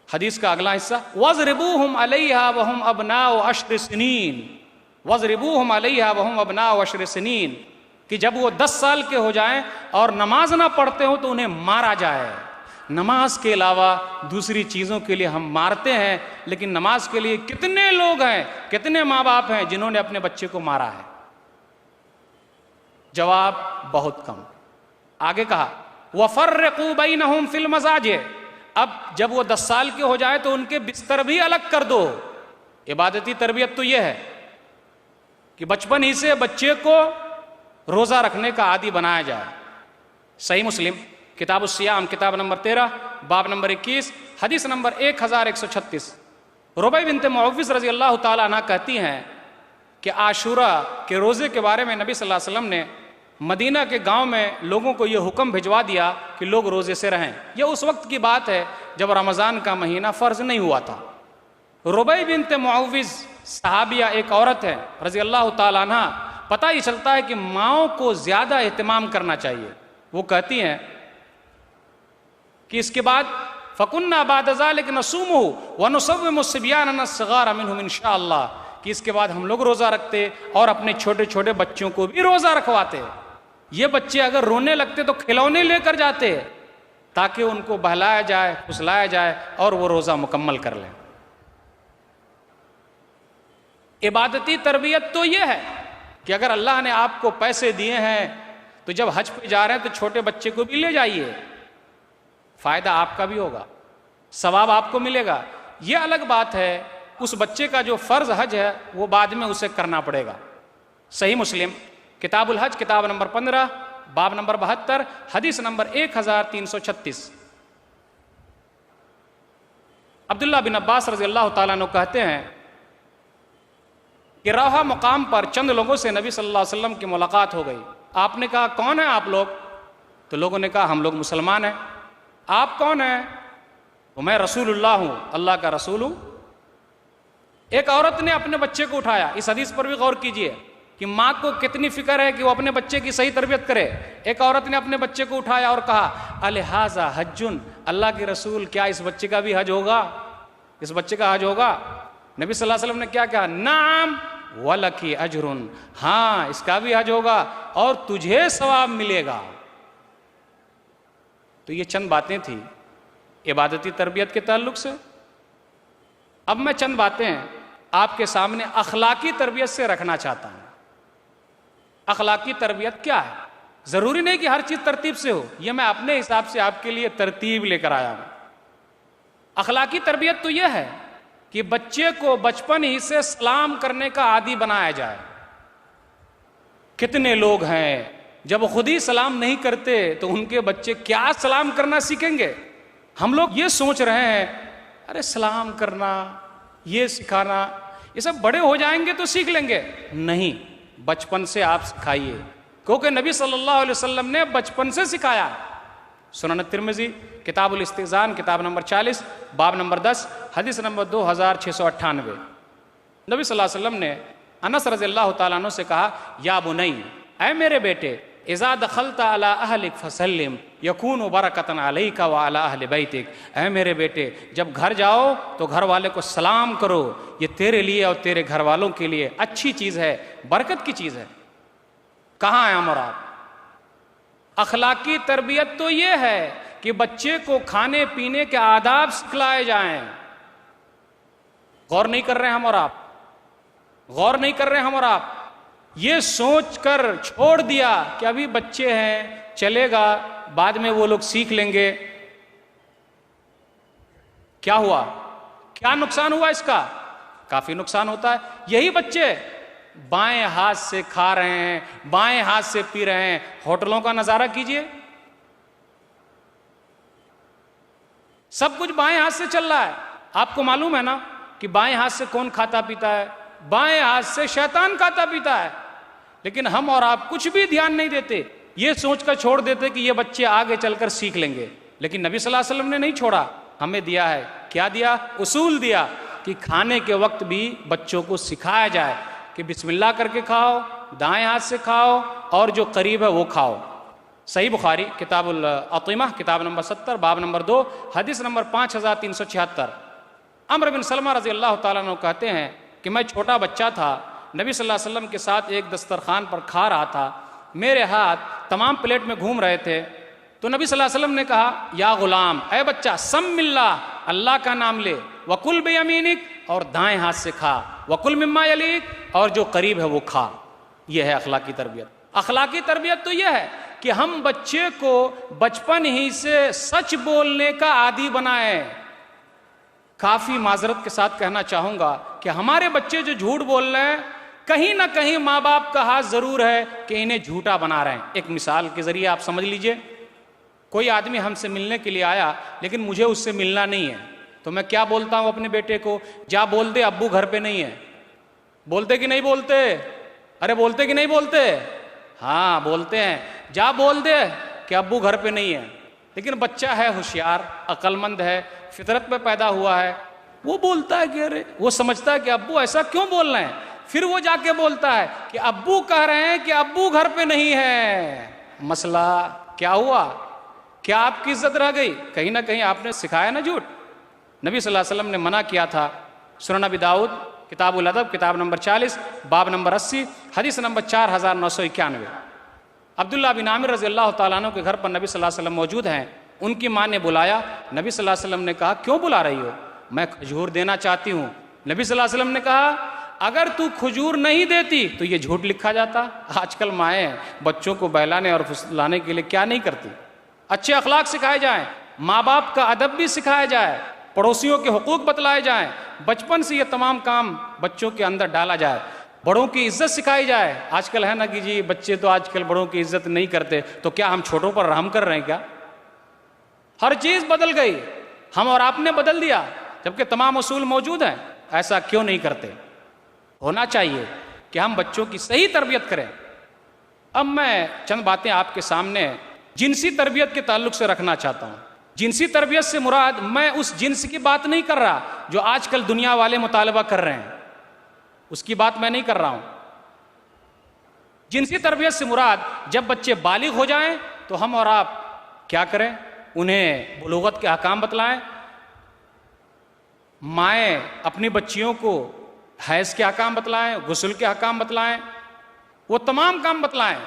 حدیث کا اگلا حصہ، وَاضْرِبُوهُمْ عَلَيْهَا وَهُمْ أَبْنَاءُ 10 سِنِينَ، وَاضْرِبُوهُمْ عَلَيْهَا وَهُمْ أَبْنَاءُ 10 سِنِينَ، کہ جب وہ 10 سال کے ہو جائیں اور نماز نہ پڑھتے ہوں تو انہیں مارا جائے۔ نماز کے علاوہ دوسری چیزوں کے لیے ہم مارتے ہیں، لیکن نماز کے لیے کتنے لوگ ہیں، کتنے ماں باپ ہیں جنہوں نے اپنے بچے کو مارا ہے؟ جواب بہت کم۔ آگے کہا وَفَرِّقُوا بَيْنَهُمْ فِي الْمَضَاجِعِ، اب جب وہ 10 سال کے ہو جائے تو ان کے بستر بھی الگ کر دو۔ عبادتی تربیت تو یہ ہے کہ بچپن ہی سے بچے کو روزہ رکھنے کا عادی بنایا جائے۔ صحیح مسلم کتاب الصیام کتاب نمبر 13 باب نمبر 21 حدیث نمبر 1136، ربیع بنت معوذ رضی اللہ تعالی عنہ کہتی ہیں کہ عاشوراء کے روزے کے بارے میں نبی صلی اللہ علیہ وسلم نے مدینہ کے گاؤں میں لوگوں کو یہ حکم بھجوا دیا کہ لوگ روزے سے رہیں۔ یہ اس وقت کی بات ہے جب رمضان کا مہینہ فرض نہیں ہوا تھا۔ ربیع بنت معوذ صحابیہ ایک عورت ہے رضی اللہ تعالی عنہ، پتہ ہی چلتا ہے کہ ماؤں کو زیادہ اہتمام کرنا چاہیے۔ وہ کہتی ہیں کہ اس کے بعد فَكُنَّا بَعْدَ ذَلِكَ نَصُومُهُ وَنُصَوِّمُ الصِّبْيَانَ الصِّغَارَ مِنْهُمْ إِنْ شَاءَ اللَّهُ، کہ اس کے بعد ہم لوگ روزہ رکھتے اور اپنے چھوٹے چھوٹے بچوں کو بھی روزہ رکھواتے۔ یہ بچے اگر رونے لگتے تو کھلونے لے کر جاتے تاکہ ان کو بہلایا جائے پھسلایا جائے اور وہ روزہ مکمل کر لیں۔ عبادتی تربیت تو یہ ہے کہ اگر اللہ نے آپ کو پیسے دیے ہیں تو جب حج پہ جا رہے ہیں تو چھوٹے بچے کو بھی لے جائیے، فائدہ آپ کا بھی ہوگا، ثواب آپ کو ملے گا۔ یہ الگ بات ہے اس بچے کا جو فرض حج ہے وہ بعد میں اسے کرنا پڑے گا۔ صحیح مسلم کتاب الحج کتاب نمبر 15 باب نمبر 72 حدیث نمبر 1336، عبداللہ بن عباس رضی اللہ تعالیٰ عنہ کہتے ہیں کہ روحا مقام پر چند لوگوں سے نبی صلی اللہ علیہ وسلم کی ملاقات ہو گئی۔ آپ نے کہا کون ہیں آپ لوگ؟ تو لوگوں نے کہا ہم لوگ مسلمان ہیں۔ آپ کون ہیں؟ تو میں رسول اللہ ہوں، اللہ کا رسول ہوں۔ ایک عورت نے اپنے بچے کو اٹھایا، اس حدیث پر بھی غور کیجئے کہ ماں کو کتنی فکر ہے کہ وہ اپنے بچے کی صحیح تربیت کرے۔ ایک عورت نے اپنے بچے کو اٹھایا اور کہا الہٰذا حج، اللہ کے رسول کیا اس بچے کا بھی حج ہوگا؟ اس بچے کا حج ہوگا؟ نبی صلی اللہ علیہ وسلم نے کیا کہا؟ نعم وَلَكِ أَجْرٌ، ہاں اس کا بھی حج ہوگا اور تجھے ثواب ملے گا۔ تو یہ چند باتیں تھیں عبادتی تربیت کے تعلق سے۔ اب میں چند باتیں آپ کے سامنے اخلاقی تربیت سے رکھنا چاہتا ہوں۔ اخلاقی تربیت کیا ہے؟ ضروری نہیں کہ ہر چیز ترتیب سے ہو، یہ میں اپنے حساب سے آپ کے لیے ترتیب لے کر آیا ہوں۔ اخلاقی تربیت تو یہ ہے کہ بچے کو بچپن ہی سے سلام کرنے کا عادی بنایا جائے۔ کتنے لوگ ہیں جب خود ہی سلام نہیں کرتے تو ان کے بچے کیا سلام کرنا سیکھیں گے؟ ہم لوگ یہ سوچ رہے ہیں ارے سلام کرنا، یہ سکھانا، یہ سب بڑے ہو جائیں گے تو سیکھ لیں گے۔ نہیں، بچپن سے آپ سکھائیے، کیونکہ نبی صلی اللہ علیہ وسلم نے بچپن سے سکھایا۔ سنن ترمذی کتاب الاستئذان کتاب نمبر 40 باب نمبر 10 حدیث نمبر 2698، نبی صلی اللہ علیہ وسلم نے انس رضی اللہ تعالیٰ عنہ سے کہا یا بنی، اے میرے بیٹے، اذا دخلت علی اہلک فسلم یکون برکۃ علیک وعلی اہل بیتک، اے میرے بیٹے جب گھر جاؤ تو گھر والے کو سلام کرو، یہ تیرے لیے اور تیرے گھر والوں کے لیے اچھی چیز ہے، برکت کی چیز ہے۔ کہاں ہیں ہم اور آپ؟ اخلاقی تربیت تو یہ ہے کہ بچے کو کھانے پینے کے آداب سکھلائے جائیں. غور نہیں کر رہے ہم اور آپ, غور نہیں کر رہے ہم اور آپ. یہ سوچ کر چھوڑ دیا کہ ابھی بچے ہیں, چلے گا, بعد میں وہ لوگ سیکھ لیں گے. کیا ہوا؟ کیا نقصان ہوا اس کا؟ کافی نقصان ہوتا ہے. یہی بچے بائیں ہاتھ سے کھا رہے ہیں, بائیں ہاتھ سے پی رہے ہیں. ہوٹلوں کا نظارہ کیجئے, سب کچھ بائیں ہاتھ سے چل رہا ہے. آپ کو معلوم ہے نا کہ بائیں ہاتھ سے کون کھاتا پیتا ہے؟ بائیں ہاتھ سے شیطان کھاتا پیتا ہے. لیکن ہم اور آپ کچھ بھی دھیان نہیں دیتے, یہ سوچ کر چھوڑ دیتے کہ یہ بچے آگے چل کر سیکھ لیں گے. لیکن نبی صلی اللہ علیہ وسلم نے نہیں چھوڑا, ہمیں دیا ہے. کیا دیا؟ اصول دیا کہ کھانے کے وقت بھی بچوں کو سکھایا جائے کہ بسم اللہ کر کے کھاؤ, دائیں ہاتھ سے کھاؤ, اور جو قریب ہے وہ کھاؤ. صحیح بخاری کتاب الاطعمہ کتاب نمبر 70 باب نمبر 2 حدیث نمبر 5376. عمرو بن سلمہ رضی اللہ تعالیٰ عنہ کہتے ہیں کہ میں چھوٹا بچہ تھا, نبی صلی اللہ علیہ وسلم کے ساتھ ایک دسترخوان پر کھا رہا تھا. میرے ہاتھ تمام پلیٹ میں گھوم رہے تھے, تو نبی صلی اللہ علیہ وسلم نے کہا یا غلام, اے بچہ, سم اللہ, اللہ کا نام لے, وکل بیمینک, اور دائیں ہاتھ سے کھا, وکل مما یلیک, اور جو قریب ہے وہ کھا. یہ ہے اخلاقی تربیت. اخلاقی تربیت تو یہ ہے کہ ہم بچے کو بچپن ہی سے سچ بولنے کا عادی بنائیں. کافی معذرت کے ساتھ کہنا چاہوں گا کہ ہمارے بچے جو جھوٹ بول رہے ہیں, کہیں نہ کہیں ماں باپ کا ہاتھ ضرور ہے کہ انہیں جھوٹا بنا رہے ہیں. ایک مثال کے ذریعے آپ سمجھ لیجئے, کوئی آدمی ہم سے ملنے کے لیے آیا لیکن مجھے اس سے ملنا نہیں ہے, تو میں کیا بولتا ہوں اپنے بیٹے کو؟ جا بول دے ابو گھر پہ نہیں ہے. بولتے کہ نہیں بولتے؟ ارے بولتے کہ نہیں بولتے؟ ہاں بولتے ہیں. جا بول دے کہ ابو گھر پہ نہیں ہے. لیکن بچہ ہے ہوشیار, عقل مند ہے, فطرت پہ پیدا ہوا ہے, وہ بولتا ہے کہ ارے, وہ سمجھتا ہے کہ ابو ایسا کیوں بول رہے ہیں. پھر وہ جا کے بولتا ہے کہ ابو کہہ رہے ہیں کہ ابو گھر پہ نہیں ہے. مسئلہ کیا ہوا؟ کیا آپ کی عزت رہ گئی؟ کہیں نہ کہیں آپ نے سکھایا نا جھوٹ. نبی صلی اللہ علیہ وسلم نے منع کیا تھا. سنن ابی داؤد کتاب الادب کتاب نمبر 40 باب نمبر 80 حدیث نمبر 4991. عبداللہ بن عامر رضی اللہ تعالیٰ عنہ کے گھر پر نبی صلی اللہ علیہ وسلم موجود ہیں. ان کی ماں نے بلایا. نبی صلی اللہ علیہ وسلم نے کہا کیوں بلا رہی ہو؟ میں کھجور دینا چاہتی ہوں. نبی صلی اللہ علیہ وسلم نے کہا اگر تو کھجور نہیں دیتی تو یہ جھوٹ لکھا جاتا. آج کل مائیں بچوں کو بہلانے اور پھسلانے کے لیے کیا نہیں کرتی. اچھے اخلاق سکھائے جائیں, ماں باپ کا ادب بھی سکھایا جائے, پڑوسیوں کے حقوق بتلائے جائیں. بچپن سے یہ تمام کام بچوں کے اندر ڈالا جائے. بڑوں کی عزت سکھائی جائے. آج کل ہے نا کہ جی بچے تو آج کل بڑوں کی عزت نہیں کرتے, تو کیا ہم چھوٹوں پر رحم کر رہے ہیں کیا؟ ہر چیز بدل گئی, ہم اور آپ نے بدل دیا, جبکہ تمام اصول موجود ہیں. ایسا کیوں نہیں کرتے؟ ہونا چاہیے کہ ہم بچوں کی صحیح تربیت کریں. اب میں چند باتیں آپ کے سامنے جنسی تربیت کے تعلق سے رکھنا چاہتا ہوں. جنسی تربیت سے مراد میں اس جنس کی بات نہیں کر رہا جو آج کل دنیا والے مطالبہ کر رہے ہیں, اس کی بات میں نہیں کر رہا ہوں. جنسی تربیت سے مراد جب بچے بالغ ہو جائیں تو ہم اور آپ کیا کریں؟ انہیں بلوغت کے احکام بتلائیں. مائیں اپنی بچیوں کو حیض کے احکام بتلائیں, غسل کے احکام بتلائیں, وہ تمام کام بتلائیں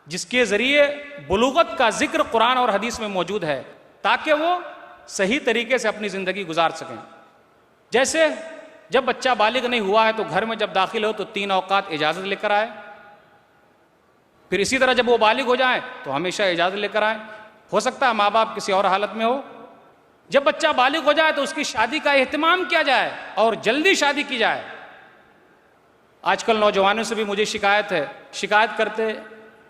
جس کے ذریعے بلوغت کا ذکر قرآن اور حدیث میں موجود ہے, تاکہ وہ صحیح طریقے سے اپنی زندگی گزار سکیں. جیسے جب بچہ بالغ نہیں ہوا ہے تو گھر میں جب داخل ہو تو 3 اوقات اجازت لے کر آئے. پھر اسی طرح جب وہ بالغ ہو جائیں تو ہمیشہ اجازت لے کر آئیں. ہو سکتا ہے ماں باپ کسی اور حالت میں ہو. جب بچہ بالغ ہو جائے تو اس کی شادی کا اہتمام کیا جائے اور جلدی شادی کی جائے. آج کل نوجوانوں سے بھی مجھے شکایت ہے, شکایت کرتے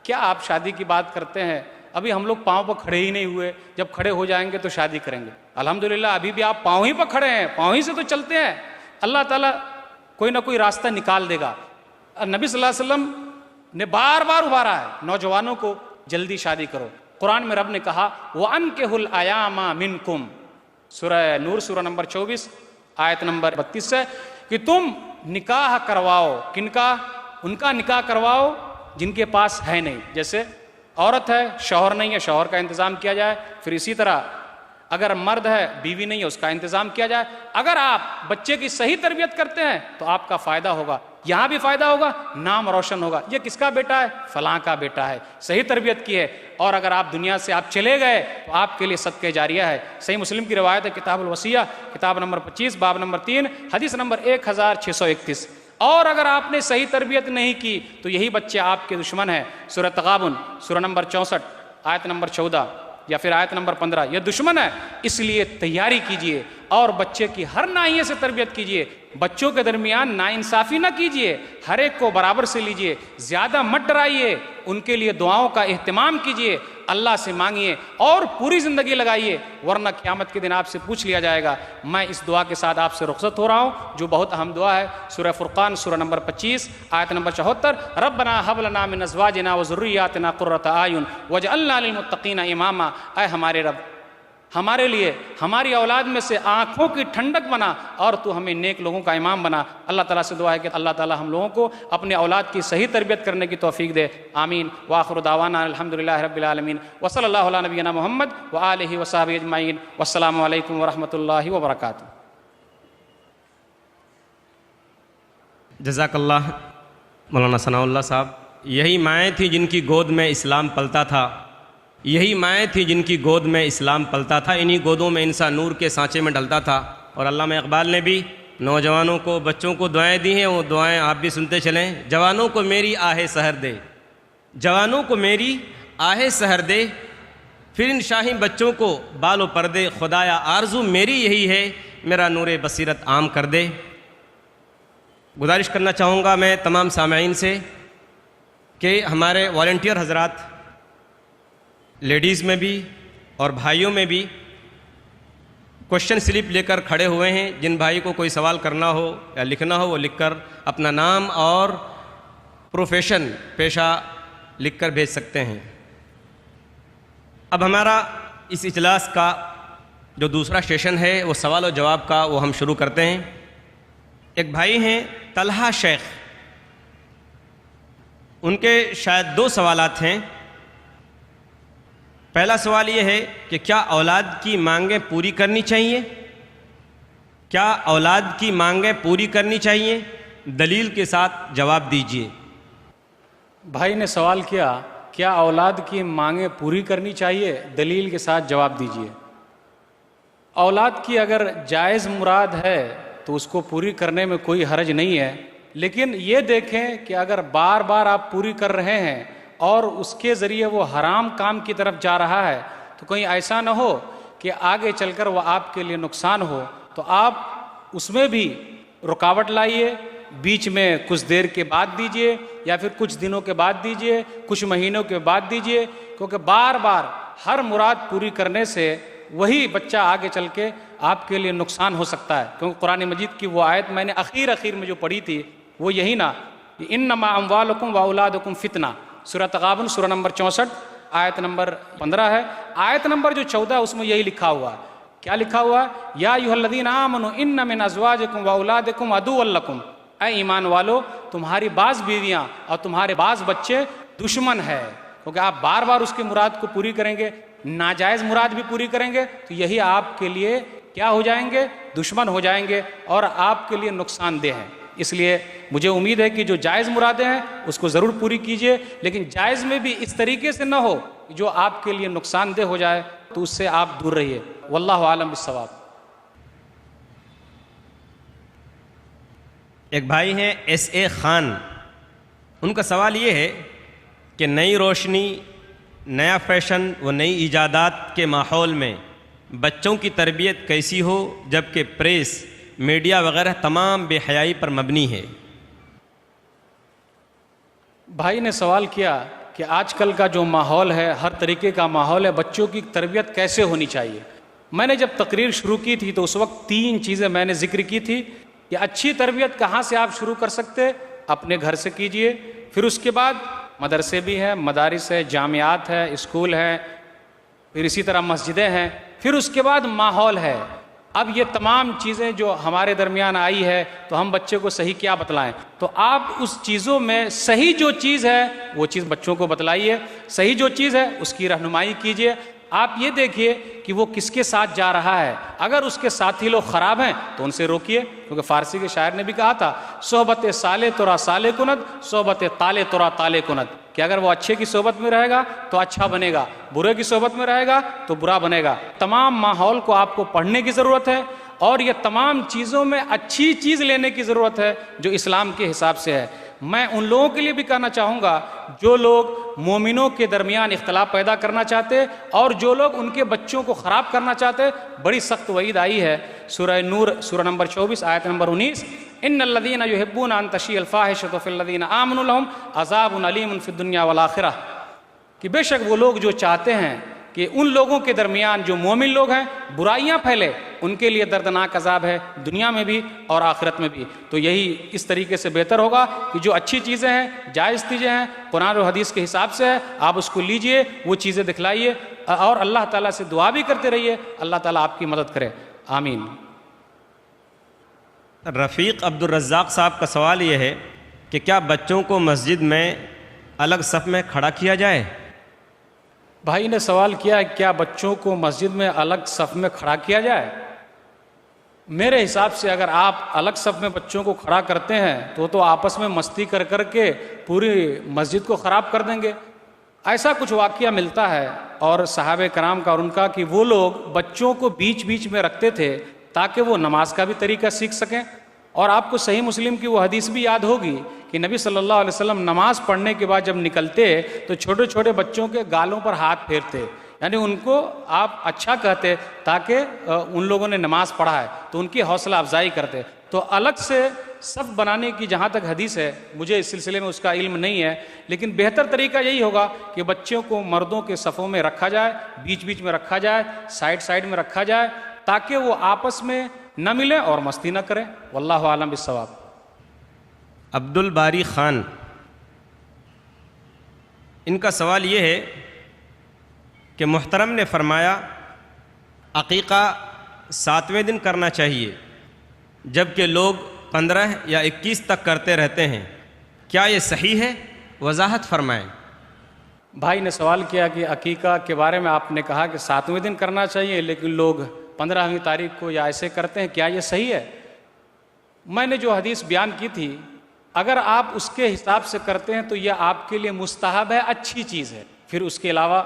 کیا آپ شادی کی بات کرتے ہیں, ابھی ہم لوگ پاؤں پر کھڑے ہی نہیں ہوئے, جب کھڑے ہو جائیں گے تو شادی کریں گے. الحمدللہ ابھی بھی آپ پاؤں ہی پر کھڑے ہیں, پاؤں ہی سے تو چلتے ہیں. اللہ تعالیٰ کوئی نہ کوئی راستہ نکال دے گا. نبی صلی اللہ علیہ وسلم نے بار بار ابھارا ہے نوجوانوں کو جلدی شادی کرو. قرآن میں رب نے کہا وَأَنكِحُوا الْأَيَامَ مِنكُمْ, سورہ نور سورہ نمبر 24 آیت نمبر 32 سے, کہ تم نکاح کرواؤ. کن کا؟ ان کا نکاح کرواؤ جن کے پاس ہے نہیں. جیسے عورت ہے, شوہر نہیں ہے, شوہر کا انتظام کیا جائے. پھر اسی طرح اگر مرد ہے, بیوی نہیں ہے, اس کا انتظام کیا جائے. اگر آپ بچے کی صحیح تربیت کرتے ہیں تو آپ کا فائدہ ہوگا. یہاں بھی فائدہ ہوگا، نام روشن ہوگا، یہ کس کا بیٹا ہے؟ فلاں کا بیٹا ہے، صحیح تربیت کی ہے، اور اگر آپ دنیا سے آپ چلے گئے تو آپ کے لیے صدقہ جاریہ ہے۔ صحیح مسلم کی روایت ہے، کتاب الوصیہ، کتاب نمبر 25، باب نمبر 3، حدیث نمبر 1631۔ اور اگر آپ نے صحیح تربیت نہیں کی تو یہی بچے آپ کے دشمن ہیں۔ سورہ تغابن، سورہ نمبر 64، آیت نمبر 14 یا پھر آیت نمبر 15، یہ دشمن ہے۔ اس لیے تیاری کیجئے اور بچے کی ہر ناحیے سے تربیت کیجئے۔ بچوں کے درمیان ناانصافی نہ کیجئے، ہر ایک کو برابر سے لیجئے، زیادہ مت ڈرائیے، ان کے لیے دعاؤں کا اہتمام کیجئے، اللہ سے مانگیے اور پوری زندگی لگائیے، ورنہ قیامت کے دن آپ سے پوچھ لیا جائے گا۔ میں اس دعا کے ساتھ آپ سے رخصت ہو رہا ہوں جو بہت اہم دعا ہے، سورہ فرقان، سورہ نمبر 25، آیت نمبر 74، ربنا هب لنا من ازواجنا وذریاتنا قرۃ اعین واجعلنا للمتقین اماما۔ اے ہمارے رب، ہمارے لیے ہماری اولاد میں سے آنکھوں کی ٹھنڈک بنا اور تو ہمیں نیک لوگوں کا امام بنا۔ اللہ تعالیٰ سے دعا ہے کہ اللہ تعالیٰ ہم لوگوں کو اپنے اولاد کی صحیح تربیت کرنے کی توفیق دے، آمین۔ وآخر دعوانا الحمدللہ رب العالمین، وصلی اللہ علی نبینا محمد وآلہ وصحبہ اجمعین، والسلام علیکم ورحمۃ اللہ وبرکاتہ۔ جزاک اللہ مولانا ثناء اللہ صاحب۔ یہی مائیں تھیں جن کی گود میں اسلام پلتا تھا، یہی مائیں تھیں جن کی گود میں اسلام پلتا تھا، انہی گودوں میں انسان نور کے سانچے میں ڈلتا تھا۔ اور علامہ اقبال نے بھی نوجوانوں کو، بچوں کو دعائیں دی ہیں، وہ دعائیں آپ بھی سنتے چلیں۔ جوانوں کو میری آہ سحر دے، جوانوں کو میری آہ سحر دے، پھر ان شاہی بچوں کو بال و پردے، خدایا آرزو میری یہی ہے، میرا نور بصیرت عام کر دے۔ گزارش کرنا چاہوں گا میں تمام سامعین سے کہ ہمارے والنٹیئر حضرات لیڈیز میں بھی اور بھائیوں میں بھی کوشچن سلپ لے کر کھڑے ہوئے ہیں۔ جن بھائی کو کوئی سوال کرنا ہو یا لکھنا ہو وہ لکھ کر اپنا نام اور پروفیشن، پیشہ لکھ کر بھیج سکتے ہیں۔ اب ہمارا اس اجلاس کا جو دوسرا سیشن ہے وہ سوال و جواب کا، وہ ہم شروع کرتے ہیں۔ ایک بھائی ہیں طلحہ شیخ، ان کے شاید 2 سوالات ہیں۔ پہلا سوال یہ ہے کہ کیا اولاد کی مانگیں پوری کرنی چاہیے؟ کیا اولاد کی مانگیں پوری کرنی چاہیے؟ دلیل کے ساتھ جواب دیجیے۔ بھائی نے سوال کیا، کیا اولاد کی مانگیں پوری کرنی چاہیے؟ دلیل کے ساتھ جواب دیجیے۔ اولاد کی اگر جائز مراد ہے تو اس کو پوری کرنے میں کوئی حرج نہیں ہے، لیکن یہ دیکھیں کہ اگر بار بار آپ پوری کر رہے ہیں اور اس کے ذریعے وہ حرام کام کی طرف جا رہا ہے تو کہیں ایسا نہ ہو کہ آگے چل کر وہ آپ کے لیے نقصان ہو، تو آپ اس میں بھی رکاوٹ لائیے، بیچ میں کچھ دیر کے بعد دیجئے یا پھر کچھ دنوں کے بعد دیجئے، کچھ مہینوں کے بعد دیجئے، کیونکہ بار بار ہر مراد پوری کرنے سے وہی بچہ آگے چل کے آپ کے لیے نقصان ہو سکتا ہے۔ کیونکہ قرآن مجید کی وہ آیت میں نے اخیر میں جو پڑھی تھی وہ یہی نا، انما اموالکم واولادکم فتنہ، سورہ تغابن، سورہ نمبر 64، آیت نمبر 15 ہے۔ آیت نمبر جو 14 اس میں یہی لکھا ہوا ہے۔ کیا لکھا ہوا ہے؟ یا ایھا الذین آمنوا ان من ازواجکم واولادکم عدوا لکم، اے ایمان والو تمہاری بعض بیویاں اور تمہارے بعض بچے دشمن ہے، کیونکہ آپ بار بار اس کی مراد کو پوری کریں گے، ناجائز مراد بھی پوری کریں گے تو یہی آپ کے لیے کیا ہو جائیں گے؟ دشمن ہو جائیں گے اور آپ کے لیے نقصان دہ ہیں۔ اس لیے مجھے امید ہے کہ جو جائز مرادیں ہیں اس کو ضرور پوری کیجئے، لیکن جائز میں بھی اس طریقے سے نہ ہو جو آپ کے لیے نقصان دہ ہو جائے، تو اس سے آپ دور رہیے۔ واللہ عالم بالصواب۔ ایک بھائی ہیں ایس اے خان، ان کا سوال یہ ہے کہ نئی روشنی، نیا فیشن و نئی ایجادات کے ماحول میں بچوں کی تربیت کیسی ہو جبکہ پریس، میڈیا وغیرہ تمام بے حیائی پر مبنی ہے؟ بھائی نے سوال کیا کہ آج کل کا جو ماحول ہے، ہر طریقے کا ماحول ہے، بچوں کی تربیت کیسے ہونی چاہیے؟ میں نے جب تقریر شروع کی تھی تو اس وقت 3 چیزیں میں نے ذکر کی تھی کہ اچھی تربیت کہاں سے آپ شروع کر سکتے؟ اپنے گھر سے کیجئے، پھر اس کے بعد مدرسے بھی ہیں، مدارس ہے، جامعات ہے، اسکول ہے، پھر اسی طرح مسجدیں ہیں، پھر اس کے بعد ماحول ہے۔ اب یہ تمام چیزیں جو ہمارے درمیان آئی ہے تو ہم بچے کو صحیح کیا بتلائیں؟ تو آپ اس چیزوں میں صحیح جو چیز ہے وہ چیز بچوں کو بتلائیے، صحیح جو چیز ہے اس کی رہنمائی کیجئے، آپ یہ دیکھیے کہ وہ کس کے ساتھ جا رہا ہے. اگر اس کے ساتھی لوگ خراب ہیں تو ان سے روکیے، کیونکہ فارسی کے شاعر نے بھی کہا تھا صحبت صالح ترا صالح کند، صحبت طالع ترا طالع کند، کہ اگر وہ اچھے کی صحبت میں رہے گا تو اچھا بنے گا، برے کی صحبت میں رہے گا تو برا بنے گا. تمام ماحول کو آپ کو پڑھنے کی ضرورت ہے، اور یہ تمام چیزوں میں اچھی چیز لینے کی ضرورت ہے جو اسلام کے حساب سے ہے. میں ان لوگوں کے لیے بھی کہنا چاہوں گا جو لوگ مومنوں کے درمیان اختلاف پیدا کرنا چاہتے اور جو لوگ ان کے بچوں کو خراب کرنا چاہتے، بڑی سخت وعید آئی ہے. سورہ نور سورہ نمبر 24 آیت نمبر 19، ان الذین یحبون ان تشیع الفاحشۃ فی الذین آمنوا لہم عذاب علیم فی الدنیا والآخرہ، کہ بے شک وہ لوگ جو چاہتے ہیں کہ ان لوگوں کے درمیان جو مومن لوگ ہیں برائیاں پھیلے، ان کے لیے دردناک عذاب ہے دنیا میں بھی اور آخرت میں بھی. تو یہی اس طریقے سے بہتر ہوگا کہ جو اچھی چیزیں ہیں، جائز چیزیں ہیں، قرآن و حدیث کے حساب سے ہے، آپ اس کو لیجئے، وہ چیزیں دکھلائیے، اور اللہ تعالیٰ سے دعا بھی کرتے رہیے، اللہ تعالیٰ آپ کی مدد کرے. آمین. رفیق عبدالرزاق صاحب کا سوال یہ ہے کہ کیا بچوں کو مسجد میں الگ صف میں کھڑا کیا جائے؟ بھائی نے سوال کیا کیا بچوں کو مسجد میں الگ صف میں کھڑا کیا جائے؟ میرے حساب سے اگر آپ الگ صف میں بچوں کو کھڑا کرتے ہیں تو آپس میں مستی کر کر کے پوری مسجد کو خراب کر دیں گے. ایسا کچھ واقعہ ملتا ہے اور صحابہ کرام کا اور ان کا کہ وہ لوگ بچوں کو بیچ بیچ میں رکھتے تھے تاکہ وہ نماز کا بھی طریقہ سیکھ سکیں. اور آپ کو صحیح مسلم کی وہ حدیث بھی یاد ہوگی کہ نبی صلی اللہ علیہ وسلم نماز پڑھنے کے بعد جب نکلتے تو چھوٹے چھوٹے بچوں کے گالوں پر ہاتھ پھیرتے، یعنی ان کو آپ اچھا کہتے تاکہ ان لوگوں نے نماز پڑھا ہے تو ان کی حوصلہ افزائی کرتے. تو الگ سے صف بنانے کی جہاں تک حدیث ہے مجھے اس سلسلے میں اس کا علم نہیں ہے، لیکن بہتر طریقہ یہی ہوگا کہ بچوں کو مردوں کے صفوں میں رکھا جائے، بیچ بیچ میں رکھا جائے، سائڈ میں رکھا جائے، تاکہ وہ آپس میں نہ ملیں اور مستی نہ کریں. واللہ عالم بالصواب. عبدالباری خان، ان کا سوال یہ ہے کہ محترم نے فرمایا عقیقہ 7ویں دن کرنا چاہیے جبکہ لوگ 15 یا 21 تک کرتے رہتے ہیں، کیا یہ صحیح ہے؟ وضاحت فرمائیں. بھائی نے سوال کیا کہ عقیقہ کے بارے میں آپ نے کہا کہ 7ویں دن کرنا چاہیے لیکن لوگ 15ویں تاریخ کو یا ایسے کرتے ہیں، کیا یہ صحیح ہے؟ میں نے جو حدیث بیان کی تھی اگر آپ اس کے حساب سے کرتے ہیں تو یہ آپ کے لیے مستحب ہے، اچھی چیز ہے. پھر اس کے علاوہ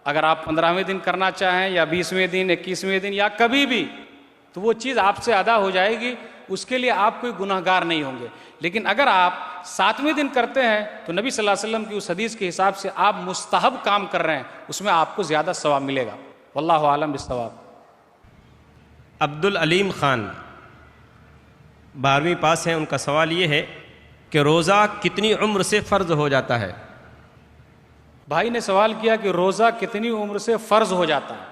اگر آپ 15ویں دن کرنا چاہیں یا 20ویں دن، 21ویں دن یا کبھی بھی، تو وہ چیز آپ سے ادا ہو جائے گی، اس کے لیے آپ کوئی گناہ گار نہیں ہوں گے. لیکن اگر آپ 7ویں دن کرتے ہیں تو نبی صلی اللہ علیہ وسلم کی اس حدیث کے حساب سے آپ مستحب کام کر رہے ہیں، اس میں آپ کو زیادہ ثواب ملے گا. واللہ عالم بالصواب. عبدالعلیم خان 12ویں پاس ہیں، ان کا سوال یہ ہے کہ روزہ کتنی عمر سے فرض ہو جاتا ہے؟ بھائی نے سوال کیا کہ روزہ کتنی عمر سے فرض ہو جاتا ہے؟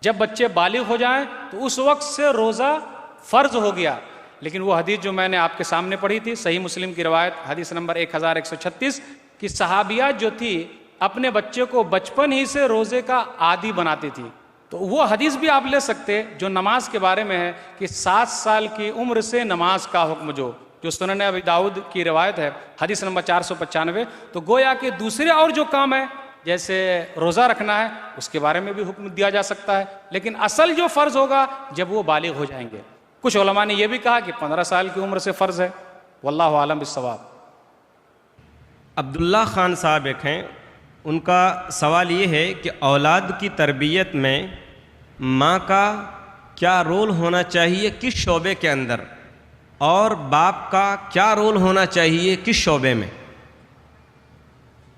جب بچے بالغ ہو جائیں تو اس وقت سے روزہ فرض ہو گیا. لیکن وہ حدیث جو میں نے آپ کے سامنے پڑھی تھی صحیح مسلم کی روایت حدیث نمبر 1136 کہ صحابیات جو تھی اپنے بچے کو بچپن ہی سے روزے کا عادی بناتی تھی. تو وہ حدیث بھی آپ لے سکتے جو نماز کے بارے میں ہے کہ 7 سال کی عمر سے نماز کا حکم جو سنن ابی داؤد کی روایت ہے حدیث نمبر 495. تو گویا کہ دوسرے اور جو کام ہے جیسے روزہ رکھنا ہے اس کے بارے میں بھی حکم دیا جا سکتا ہے، لیکن اصل جو فرض ہوگا جب وہ بالغ ہو جائیں گے. کچھ علماء نے یہ بھی کہا کہ 15 سال کی عمر سے فرض ہے. واللہ عالم بالصواب. عبداللہ خان صاحب ایک ہیں، ان کا سوال یہ ہے کہ اولاد کی تربیت میں ماں کا کیا رول ہونا چاہیے کس شعبے کے اندر، اور باپ کا کیا رول ہونا چاہیے کس شعبے میں؟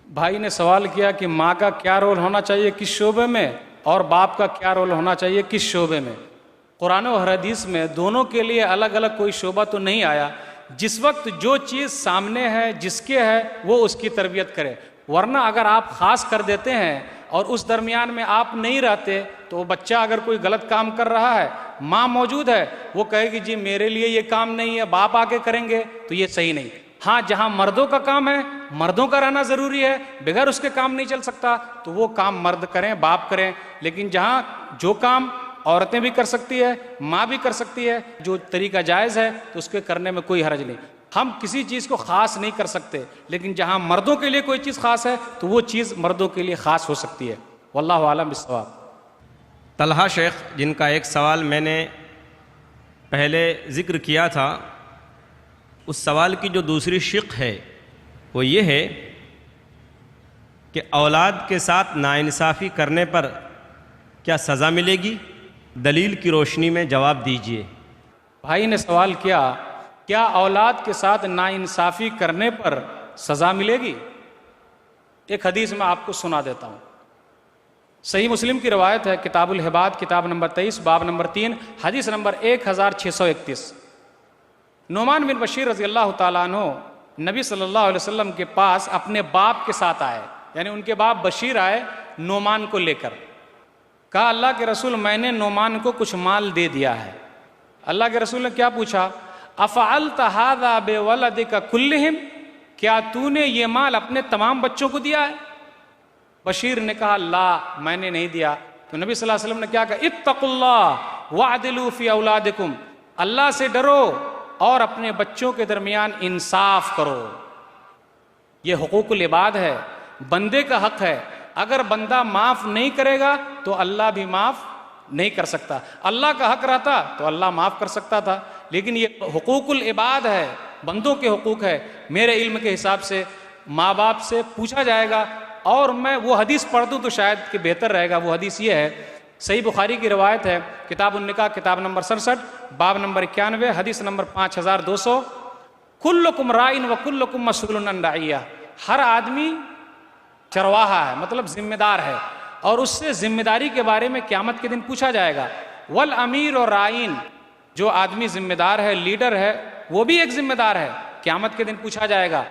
بھائی نے سوال کیا کہ ماں کا کیا رول ہونا چاہیے کس شعبے میں اور باپ کا کیا رول ہونا چاہیے کس شعبے میں. قرآن و حدیث میں دونوں کے لیے الگ الگ کوئی شعبہ تو نہیں آیا. جس وقت جو چیز سامنے ہے جس کے ہے وہ اس کی تربیت کرے، ورنہ اگر آپ خاص کر دیتے ہیں اور اس درمیان میں آپ نہیں رہتے تو وہ بچہ اگر کوئی غلط کام کر رہا ہے، ماں موجود ہے، وہ کہے گی جی میرے لیے یہ کام نہیں ہے، باپ آ کے کریں گے، تو یہ صحیح نہیں. ہاں جہاں مردوں کا کام ہے مردوں کا رہنا ضروری ہے، بغیر اس کے کام نہیں چل سکتا، تو وہ کام مرد کریں، باپ کریں. لیکن جہاں جو کام عورتیں بھی کر سکتی ہے، ماں بھی کر سکتی ہے، جو طریقہ جائز ہے تو اس کے کرنے میں کوئی حرج نہیں. ہم کسی چیز کو خاص نہیں کر سکتے، لیکن جہاں مردوں کے لیے کوئی چیز خاص ہے تو وہ چیز مردوں کے لیے خاص ہو سکتی ہے. واللہ عالم بالصواب. طلحہ شیخ جن کا ایک سوال میں نے پہلے ذکر کیا تھا، اس سوال کی جو دوسری شق ہے وہ یہ ہے کہ اولاد کے ساتھ ناانصافی کرنے پر کیا سزا ملے گی؟ دلیل کی روشنی میں جواب دیجیے۔ بھائی نے سوال کیا، کیا اولاد کے ساتھ ناانصافی کرنے پر سزا ملے گی؟ ایک حدیث میں آپ کو سنا دیتا ہوں۔ صحیح مسلم کی روایت ہے، کتاب الہباد، کتاب نمبر 23، باب نمبر 3، حدیث نمبر 1631۔ نعمان بن بشیر رضی اللہ تعالیٰ عنہ نبی صلی اللہ علیہ وسلم کے پاس اپنے باپ کے ساتھ آئے، یعنی ان کے باپ بشیر آئے نعمان کو لے کر۔ کہا اللہ کے رسول میں نے نعمان کو کچھ مال دے دیا ہے۔ اللہ کے رسول نے کیا پوچھا؟ افعلت ھذا بولدک کلہم، کیا تو نے یہ مال اپنے تمام بچوں کو دیا ہے؟ بشیر نے کہا لا، میں نے نہیں دیا۔ تو نبی صلی اللہ علیہ وسلم نے کیا کہا؟ اتقوا اللہ واعدلوا فی اولادکم، اللہ سے ڈرو اور اپنے بچوں کے درمیان انصاف کرو۔ یہ حقوق العباد ہے، بندے کا حق ہے۔ اگر بندہ معاف نہیں کرے گا تو اللہ بھی معاف نہیں کر سکتا۔ اللہ کا حق رہتا تو اللہ معاف کر سکتا تھا، لیکن یہ حقوق العباد ہے، بندوں کے حقوق ہے۔ میرے علم کے حساب سے ماں باپ سے پوچھا جائے گا، اور میں وہ حدیث پڑھ دوں تو شاید کہ بہتر رہے گا۔ وہ حدیث یہ ہے، صحیح بخاری کی روایت ہے، کتاب النکاح، کتاب نمبر 67، باب نمبر 91، حدیث نمبر 5200، کلکم رائن و کلکم مسئول عن رعیہ، ہر آدمی چرواہا ہے، مطلب ذمہ دار ہے، اور اس سے ذمہ داری کے بارے میں قیامت کے دن پوچھا جائے گا۔ والامیر و رائن، جو آدمی ذمہ دار ہے، لیڈر ہے، وہ بھی ایک ذمہ دار ہے، قیامت کے دن پوچھا جائے گا۔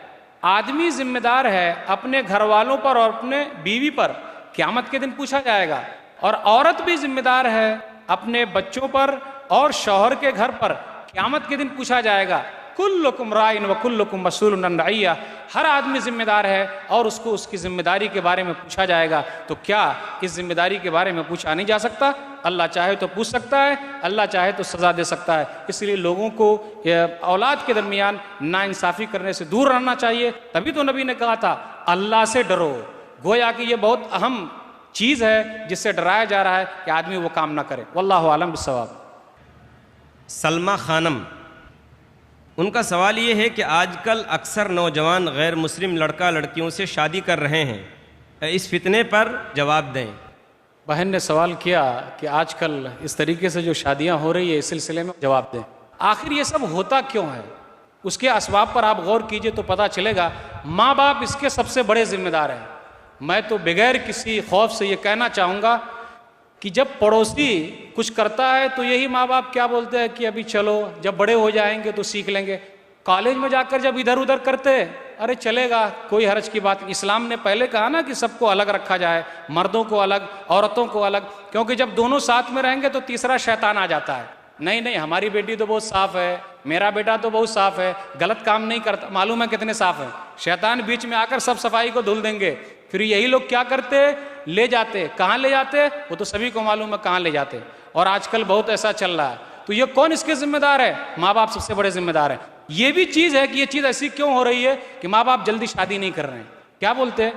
آدمی ذمہ دار ہے اپنے گھر والوں پر اور اپنے بیوی پر، قیامت کے دن پوچھا جائے گا۔ اور عورت بھی ذمہ دار ہے اپنے بچوں پر اور شوہر کے گھر پر، قیامت کے دن پوچھا جائے گا۔ کلکم رائن و کلکم مسئول عن رعیہ، ہر آدمی ذمہ دار ہے اور اس کو اس کی ذمہ داری کے بارے میں پوچھا جائے گا۔ تو کیا اس ذمہ داری کے بارے میں پوچھا نہیں جا سکتا؟ اللہ چاہے تو پوچھ سکتا ہے، اللہ چاہے تو سزا دے سکتا ہے۔ اس لیے لوگوں کو اولاد کے درمیان ناانصافی کرنے سے دور رہنا چاہیے۔ تبھی تو نبی نے کہا تھا اللہ سے ڈرو، گویا کہ یہ بہت اہم چیز ہے جس سے ڈرایا جا رہا ہے کہ آدمی وہ کام نہ کرے۔ واللہ اعلم بالصواب۔ سلمہ خانم، ان کا سوال یہ ہے کہ آج کل اکثر نوجوان غیر مسلم لڑکا لڑکیوں سے شادی کر رہے ہیں، اس فتنے پر جواب دیں۔ بہن نے سوال کیا کہ آج کل اس طریقے سے جو شادیاں ہو رہی ہے، اس سلسلے میں جواب دیں۔ آخر یہ سب ہوتا کیوں ہے؟ اس کے اسباب پر آپ غور کیجئے تو پتہ چلے گا۔ ماں باپ اس کے سب سے بڑے ذمہ دار ہیں۔ میں تو بغیر کسی خوف سے یہ کہنا چاہوں گا کہ جب پڑوسی کچھ کرتا ہے تو یہی ماں باپ کیا بولتے ہیں کہ ابھی چلو، جب بڑے ہو جائیں گے تو سیکھ لیں گے۔ کالج میں جا کر جب ادھر ادھر کرتے، ارے چلے گا، کوئی حرج کی بات نہیں۔ اسلام نے پہلے کہا نا کہ سب کو الگ رکھا جائے، مردوں کو الگ، عورتوں کو الگ، کیونکہ جب دونوں ساتھ میں رہیں گے تو تیسرا شیطان آ جاتا ہے۔ نہیں نہیں، ہماری بیٹی تو بہت صاف ہے، میرا بیٹا تو بہت صاف ہے، غلط کام نہیں کرتا، معلوم ہے کتنے صاف ہیں۔ شیطان بیچ میں آ کر سب صفائی کو دھل دیں گے۔ پھر یہی لوگ کیا کرتے؟ لے جاتے۔ کہاں لے جاتے؟ وہ تو سبھی کو معلوم ہے کہاں لے جاتے، اور آج کل بہت ایسا چل رہا ہے۔ تو یہ کون اس کے ذمہ دار ہے؟ ماں باپ سب سے بڑے ذمہ دار ہیں۔ یہ بھی چیز ہے کہ یہ چیز ایسی کیوں ہو رہی ہے کہ ماں باپ جلدی شادی نہیں کر رہے ہیں۔ کیا بولتے ہیں؟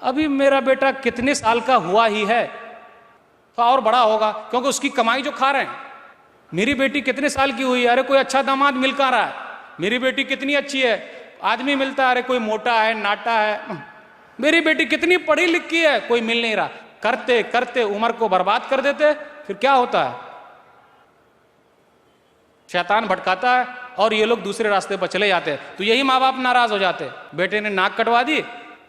ابھی میرا بیٹا کتنے سال کا ہوا ہی ہے، اور بڑا ہوگا، کیونکہ اس کی کمائی جو کھا رہے ہیں۔ میری بیٹی کتنے سال کی ہوئی ہے؟ ارے کوئی اچھا داماد مل کر رہا ہے۔ میری بیٹی کتنی اچھی ہے، آدمی ملتا ہے، ارے کوئی موٹا ہے، ناٹا ہے۔ میری بیٹی کتنی پڑھی لکھی ہے، کوئی مل نہیں رہا۔ کرتے کرتے عمر کو برباد کر دیتے، پھر کیا ہوتا ہے؟ شیطان بھٹکاتا ہے اور یہ لوگ دوسرے راستے پر چلے جاتے ہیں۔ تو یہی ماں باپ ناراض ہو جاتے، بیٹے نے ناک کٹوا دی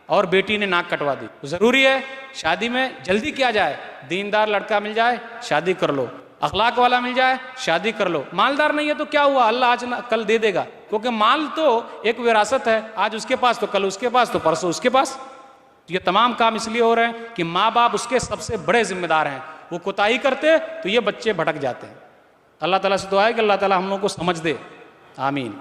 اور بیٹی نے ناک کٹوا دی۔ ضروری ہے شادی میں جلدی کیا جائے، دیندار لڑکا مل جائے شادی کر لو، اخلاق والا مل جائے شادی کر لو۔ مالدار نہیں ہے تو کیا ہوا، اللہ آج کل دے دے گا، کیونکہ مال تو ایک وراثت ہے، آج اس کے پاس تو کل اس کے پاس تو پرسوں اس کے پاس۔ یہ تمام کام اس لیے ہو رہے ہیں کہ ماں باپ اس کے سب سے بڑے ذمہ دار ہیں۔ وہ کوتاہی کرتے تو یہ بچے بھٹک جاتے ہیں۔ اللہ تعالیٰ سے دعا ہے کہ اللہ تعالیٰ ہم لوگوں کو سمجھ دے، آمین۔